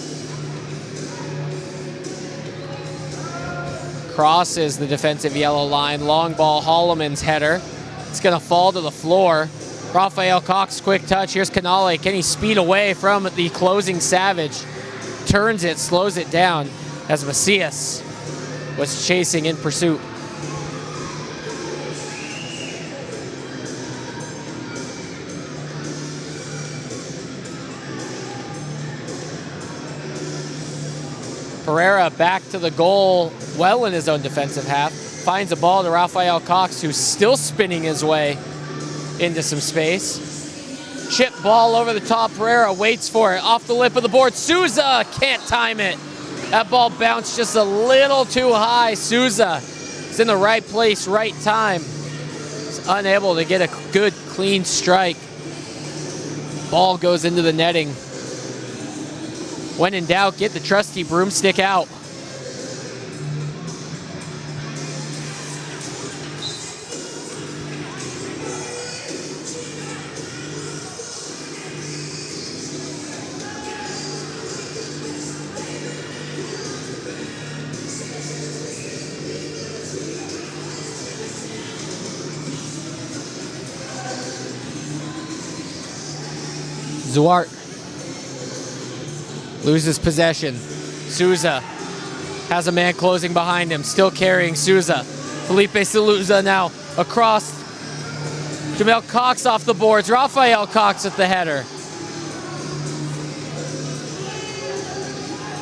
Crosses the defensive yellow line. Long ball, Holloman's header. It's going to fall to the floor. Rafael Cox, quick touch. Here's Canale. Can he speed away from the closing Savage? Turns it, slows it down as Macias was chasing in pursuit. Pereira back to the goal, well in his own defensive half. Finds a ball to Rafael Cox, who's still spinning his way into some space. Chip ball over the top. Pereira waits for it. Off the lip of the board. Souza can't time it. That ball bounced just a little too high. Souza is in the right place, right time. He's unable to get a good, clean strike. Ball goes into the netting. When in doubt, get the trusty broomstick out. Zuart loses possession. Souza has a man closing behind him, still carrying Souza. Felipe Souza now across. Jamal Cox off the boards. Rafael Cox with the header.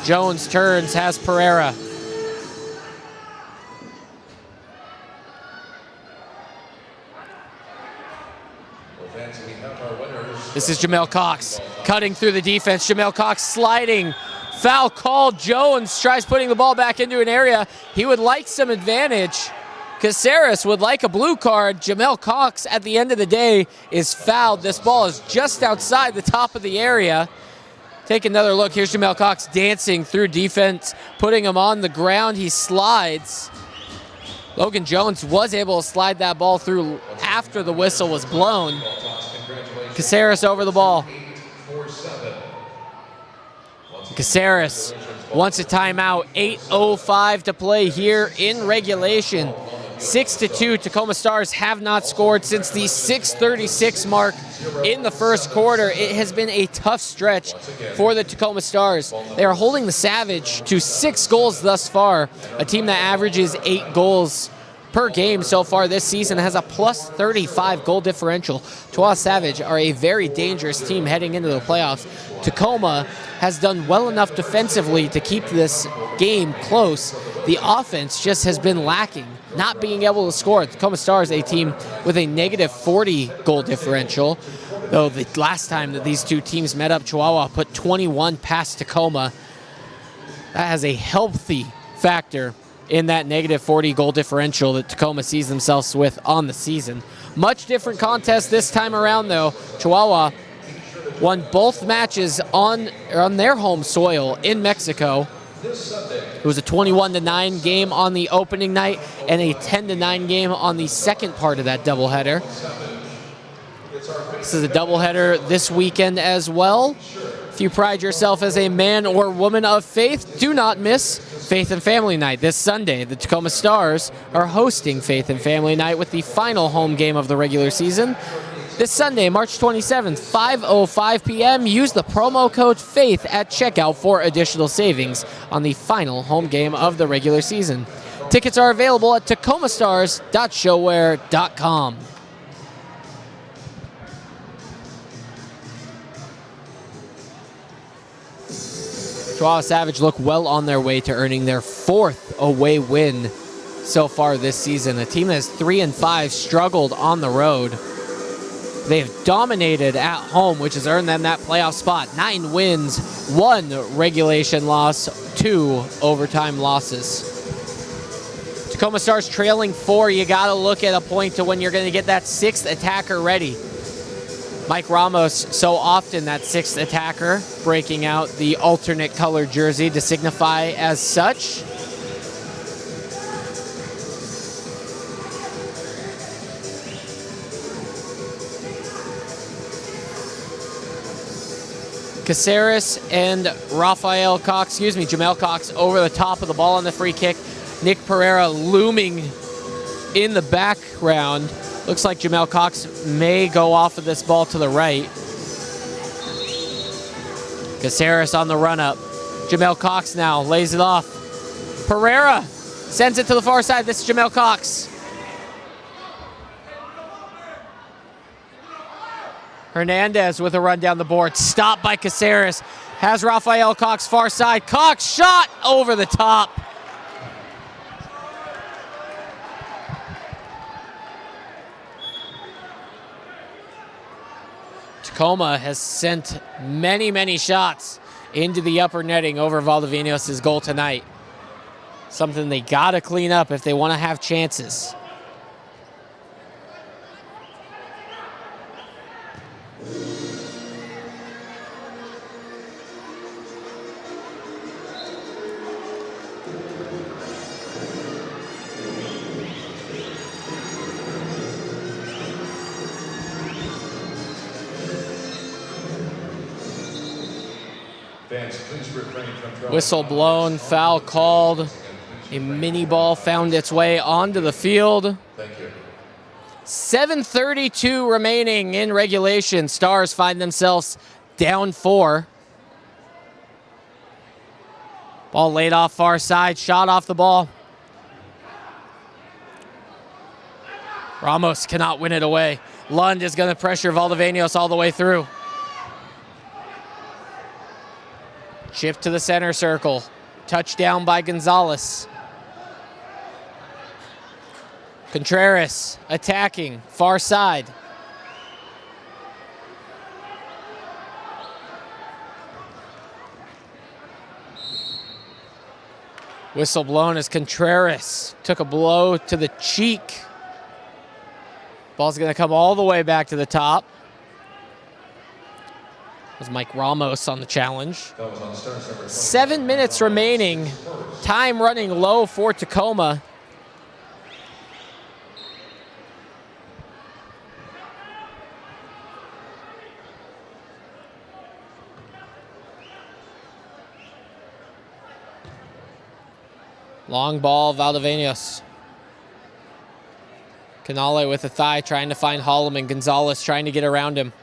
Jones turns, has Pereira. This is Jamal Cox cutting through the defense. Jamal Cox sliding. Foul called. Jones tries putting the ball back into an area. He would like some advantage. Caceres would like a blue card. Jamal Cox, at the end of the day, is fouled. This ball is just outside the top of the area. Take another look. Here's Jamal Cox dancing through defense, putting him on the ground. He slides. Logan Jones was able to slide that ball through after the whistle was blown. Caceres over the ball. Caceres wants a timeout. 8:05 to play here in regulation. 6-2, Tacoma Stars have not scored since the 6:36 mark in the first quarter. It has been a tough stretch for the Tacoma Stars. They are holding the Savage to 6 goals thus far, a team that averages 8 goals per game so far this season, has a plus 35 goal differential. Chihuahua Savage are a very dangerous team heading into the playoffs. Tacoma has done well enough defensively to keep this game close. The offense just has been lacking, not being able to score. Tacoma Stars, a team with a negative 40 goal differential, though the last time that these two teams met up, Chihuahua put 21 past Tacoma. That has a healthy factor in that negative 40 goal differential that Tacoma sees themselves with on the season. Much different contest this time around, though. Chihuahua won both matches on their home soil in Mexico. It was a 21-9 game on the opening night and a 10-9 game on the second part of that doubleheader. This is a doubleheader this weekend as well. If you pride yourself as a man or woman of faith, do not miss Faith and Family Night this Sunday. The Tacoma Stars are hosting Faith and Family Night with the final home game of the regular season. This Sunday, March 27th, 5:05 p.m., use the promo code FAITH at checkout for additional savings on the final home game of the regular season. Tickets are available at tacomastars.showware.com. Chihuahua Savage look well on their way to earning their 4th away win so far this season. A team that is 3-5 struggled on the road. They have dominated at home, which has earned them that playoff spot. 9 wins, 1 regulation loss, 2 overtime losses. Tacoma Stars trailing 4. You got to look at a point to when you're going to get that 6th attacker ready. Mike Ramos, so often that 6th attacker, breaking out the alternate color jersey to signify as such. Caceres and Jamal Cox over the top of the ball on the free kick. Nick Pereira looming in the background. Looks like Jamal Cox may go off of this ball to the right. Caceres on the run-up. Jamal Cox now lays it off. Pereira sends it to the far side. This is Jamal Cox. Hernandez with a run down the board. Stopped by Caceres. Has Rafael Cox far side. Cox shot over the top. Tacoma has sent many, many shots into the upper netting over Valdivinos' goal tonight. Something they got to clean up if they want to have chances. Whistle blown, foul called. A mini ball found its way onto the field. 7:32 remaining in regulation. Stars find themselves down 4. Ball laid off far side, shot off the ball. Ramos cannot win it away. Lund is going to pressure Valdivinos all the way through. Chip to the center circle. Touchdown by Gonzalez. Contreras attacking, far side. Whistle blown as Contreras took a blow to the cheek. Ball's going to come all the way back to the top. Was Mike Ramos on the challenge. 7 minutes remaining. Time running low for Tacoma. Long ball, Valdivinos. Canale with a thigh trying to find Holloman. Gonzalez trying to get around him.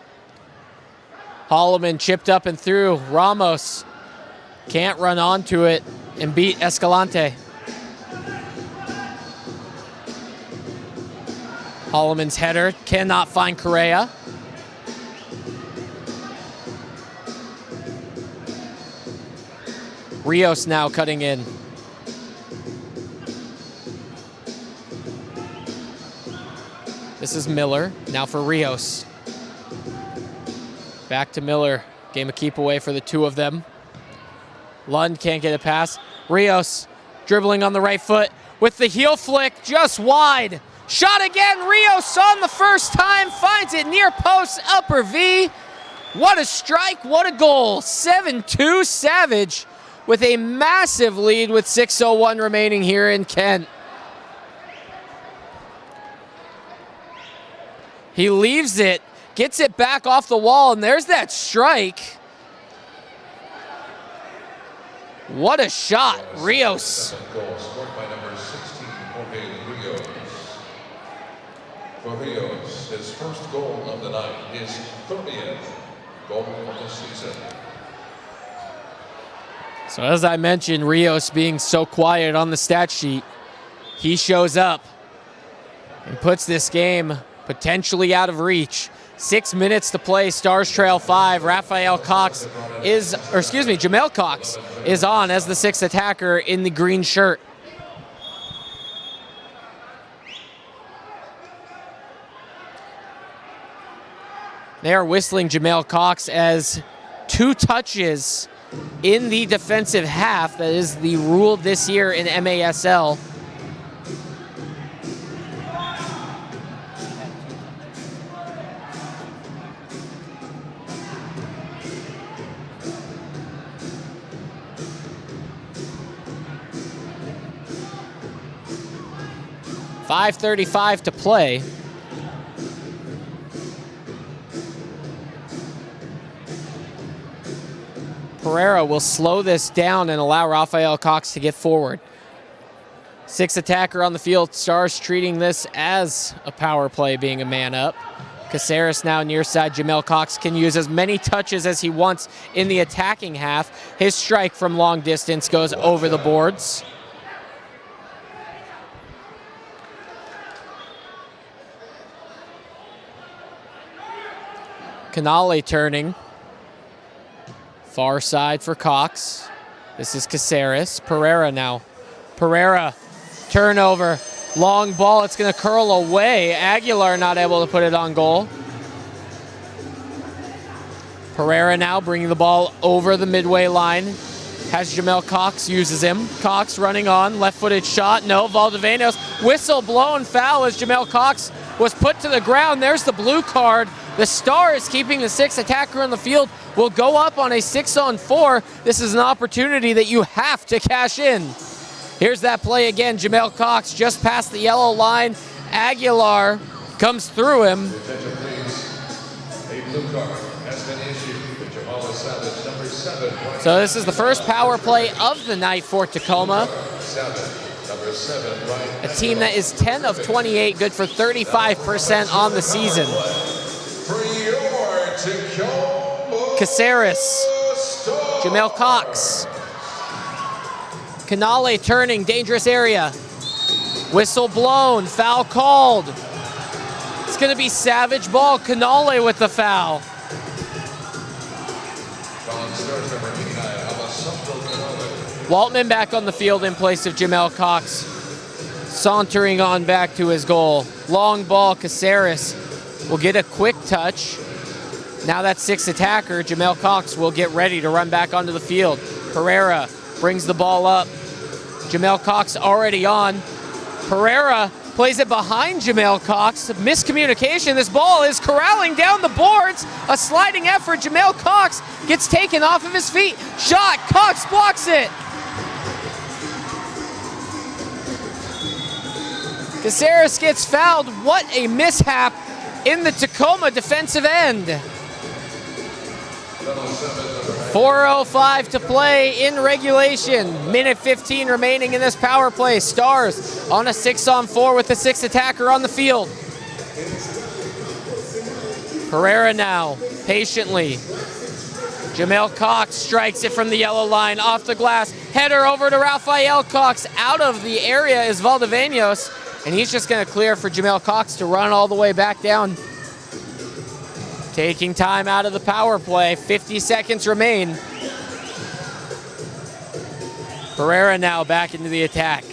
Holloman chipped up and through. Ramos can't run onto it and beat Escalante. Holloman's header cannot find Correa. Rios now cutting in. This is Miller, now for Rios. Back to Miller, game of keep away for the two of them. Lund can't get a pass. Rios dribbling on the right foot with the heel flick just wide. Shot again, Rios on the first time, finds it near post, upper V. What a strike, what a goal. 7-2 Savage with a massive lead with 6:01 remaining here in Kent. He leaves it, gets it back off the wall, and there's that strike. What a shot, Rios. Goal scored by number 16, Jorge Rios. For Rios, his first goal of the night, his 30th goal of the season. So as I mentioned, Rios being so quiet on the stat sheet, he shows up and puts this game potentially out of reach. 6 minutes to play, Stars trail 5. Jamal Cox is on as the sixth attacker in the green shirt. They are whistling Jamal Cox as 2 touches in the defensive half. That is the rule this year in MASL. .5:35 to play. Pereira will slow this down and allow Jamal Cox to get forward. Sixth attacker on the field. Stars treating this as a power play, being a man up. Caceres now near side. Jamal Cox can use as many touches as he wants in the attacking half. His strike from long distance goes over the boards. Canale turning. Far side for Cox. This is Caceres. Pereira now. Pereira, turnover. Long ball, it's going to curl away. Aguilar not able to put it on goal. Pereira now bringing the ball over the midway line. Has Jamal Cox, uses him. Cox running on, left-footed shot. No, Valdevenos. Whistle blown, foul as Jamal Cox was put to the ground. There's the blue card. The Stars, keeping the sixth attacker on the field, will go up on a 6-on-4. This is an opportunity that you have to cash in. Here's that play again. Jamal Cox just past the yellow line. Aguilar comes through him. Attention please. A blue card has been issued to Jamal Savage, number 7. So this is the first power play of the night for Tacoma. Number 7, a team that is 10 of 28, good for 35% on the season. Caceres, Jamal Cox. Canale turning, dangerous area. Whistle blown, foul called. It's going to be Savage ball. Canale with the foul. Waltman back on the field in place of Jamal Cox. Sauntering on back to his goal. Long ball, Caceres will get a quick touch. Now that sixth attacker, Jamal Cox, will get ready to run back onto the field. Pereira brings the ball up. Jamal Cox already on. Pereira plays it behind Jamal Cox. Miscommunication. This ball is corralling down the boards. A sliding effort. Jamal Cox gets taken off of his feet. Shot. Cox blocks it. Caceres gets fouled. What a mishap in the Tacoma defensive end. 4:05 to play in regulation. Minute 15 remaining in this power play. Stars on a 6-on-4 with the sixth attacker on the field. Pereira now, patiently. Jamal Cox strikes it from the yellow line, off the glass. Header over to Jamal Cox. Out of the area is Valdevenos. And he's just going to clear for Jamal Cox to run all the way back down. Taking time out of the power play. 50 seconds remain. Pereira now back into the attack.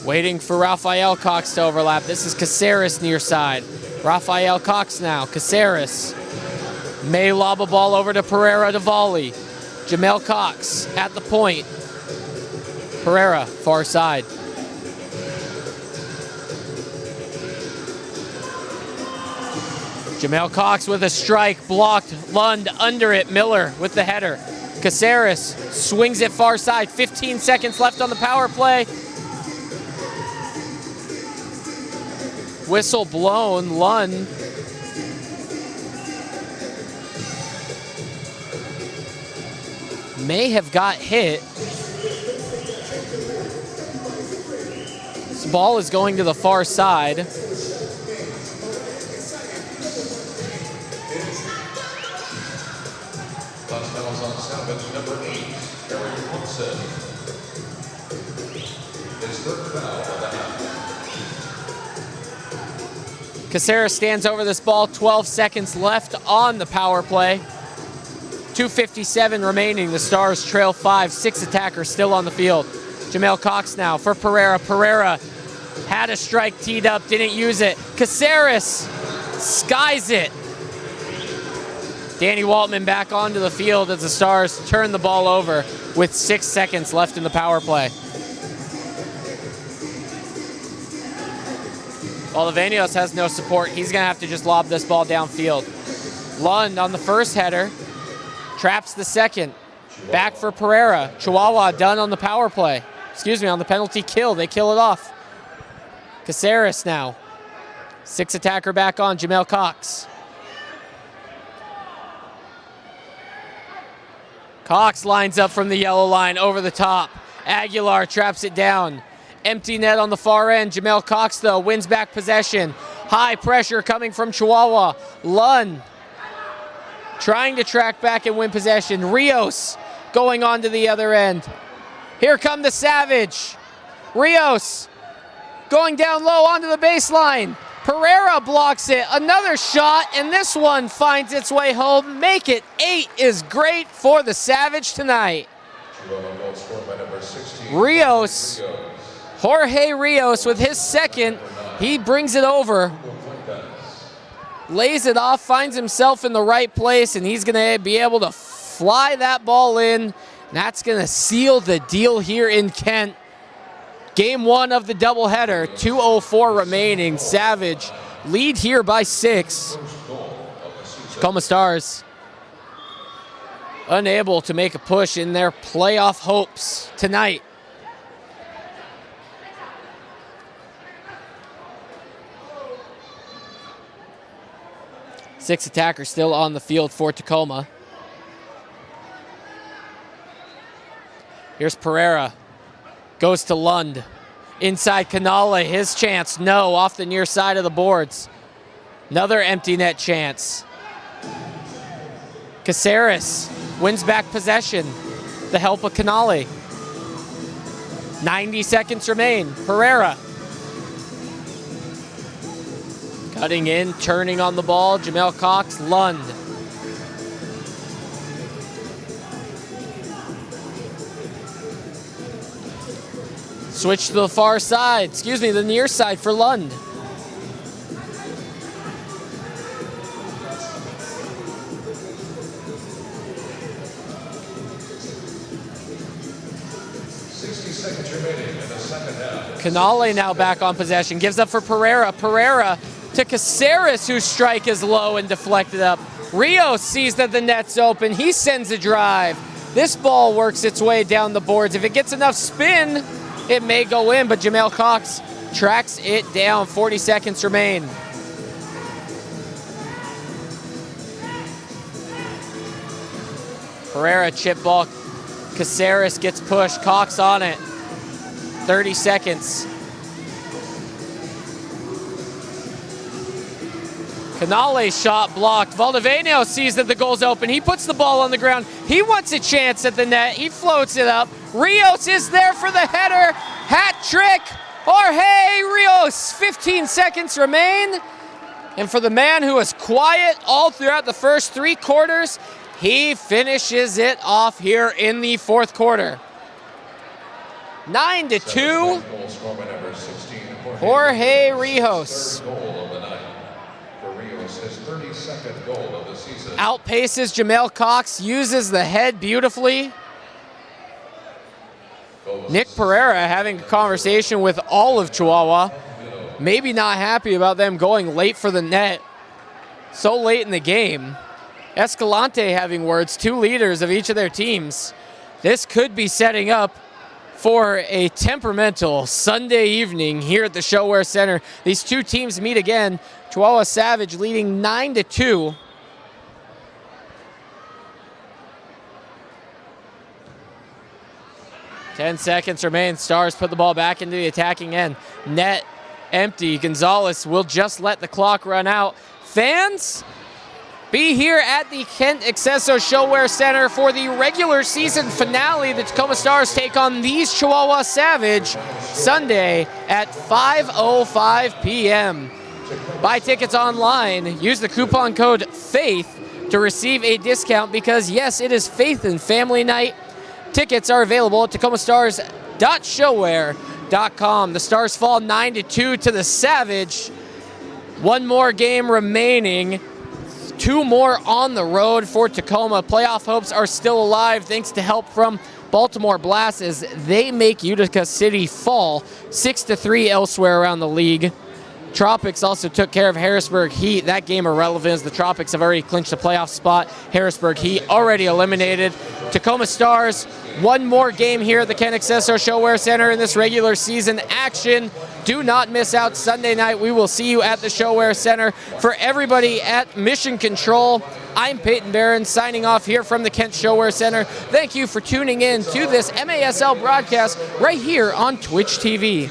Waiting for Rafael Cox to overlap. This is Caceres near side. Rafael Cox now. Caceres may lob a ball over to Pereira to volley. Jamal Cox at the point. Pereira, far side. Jamal Cox with a strike, blocked. Lund under it. Miller with the header. Caceres swings it far side. 15 seconds left on the power play. Whistle blown. Lund may have got hit. This ball is going to the far side. Fundamentals on salvage number 8, Harry Thompson. His third foul of the half. Caceres stands over this ball. 12 seconds left on the power play. 2:57 remaining. The Stars trail 5. 6 attackers still on the field. Jamal Cox now for Pereira. Pereira had a strike teed up, didn't use it. Caceres skies it. Danny Waltman back onto the field as the Stars turn the ball over with 6 seconds left in the power play. Olivenos has no support. He's going to have to just lob this ball downfield. Lund on the first header. Traps the second. Back for Pereira. Chihuahua done on the power play. Excuse me, on the penalty kill. They kill it off. Caceres now. 6 attacker back on. Jamal Cox. Cox lines up from the yellow line over the top. Aguilar traps it down. Empty net on the far end. Jamal Cox, though, wins back possession. High pressure coming from Chihuahua. Lund trying to track back and win possession. Rios going on to the other end. Here come the Savage. Rios going down low onto the baseline. Pereira blocks it. Another shot, and this one finds its way home. Make it 8 is great for the Savage tonight. Rios, Jorge Rios with his second. He brings it over. Lays it off, finds himself in the right place, and he's going to be able to fly that ball in. That's going to seal the deal here in Kent. Game 1 of the doubleheader, 2:04 remaining. Savage lead here by 6. Tacoma Stars unable to make a push in their playoff hopes tonight. Six attackers still on the field for Tacoma. Here's Pereira. Goes to Lund. Inside Canale, his chance. No, off the near side of the boards. Another empty net chance. Caceres wins back possession. The help of Canale. 90 seconds remain. Pereira. Cutting in, turning on the ball. Jamal Cox, Lund. Switch to the far side, the near side for Lund. Canale now back on possession, gives up for Pereira. Pereira to Caceres, whose strike is low and deflected up. Rios sees that the net's open. He sends a drive. This ball works its way down the boards. If it gets enough spin, it may go in, but Jamal Cox tracks it down. 40 seconds remain. Pereira chip ball. Caceres gets pushed. Cox on it. 30 seconds. Canale's shot blocked. Valdiveno sees that the goal's open. He puts the ball on the ground. He wants a chance at the net. He floats it up. Rios is there for the header. Hat trick, Jorge Rios. 15 seconds remain. And for the man who was quiet all throughout the first 3 quarters, he finishes it off here in the fourth quarter. 9-2. Jorge Rios outpaces Jamal Cox, uses the head beautifully. Nick Pereira having a conversation with all of Chihuahua. Maybe not happy about them going late for the net so late in the game. Escalante having words, 2 leaders of each of their teams. This could be setting up for a temperamental Sunday evening here at the ShoWare Center. These 2 teams meet again. Chihuahua Savage leading 9-2. Ten seconds remain. Stars put the ball back into the attacking end. Net empty. Gonzalez will just let the clock run out. Fans, be here at the Kent Accesso ShoWare Center for the regular season finale. The Tacoma Stars take on these Chihuahua Savage Sunday at 5:05 p.m. Buy tickets online. Use the coupon code FAITH to receive a discount because, yes, it is Faith and Family Night. Tickets are available at tacomastars.showware.com. The Stars fall 9-2 to the Savage. 1 more game remaining. 2 more on the road for Tacoma. Playoff hopes are still alive thanks to help from Baltimore Blast as they make Utica City fall 6-3 elsewhere around the league. Tropics also took care of Harrisburg Heat. That game irrelevant as the Tropics have already clinched a playoff spot. Harrisburg Heat already eliminated. Tacoma Stars, 1 more game here at the Kent Accesso ShoWare Center in this regular season action. Do not miss out Sunday night. We will see you at the ShoWare Center. For everybody at Mission Control, I'm Peyton Barron signing off here from the Kent ShoWare Center. Thank you for tuning in to this MASL broadcast right here on Twitch TV.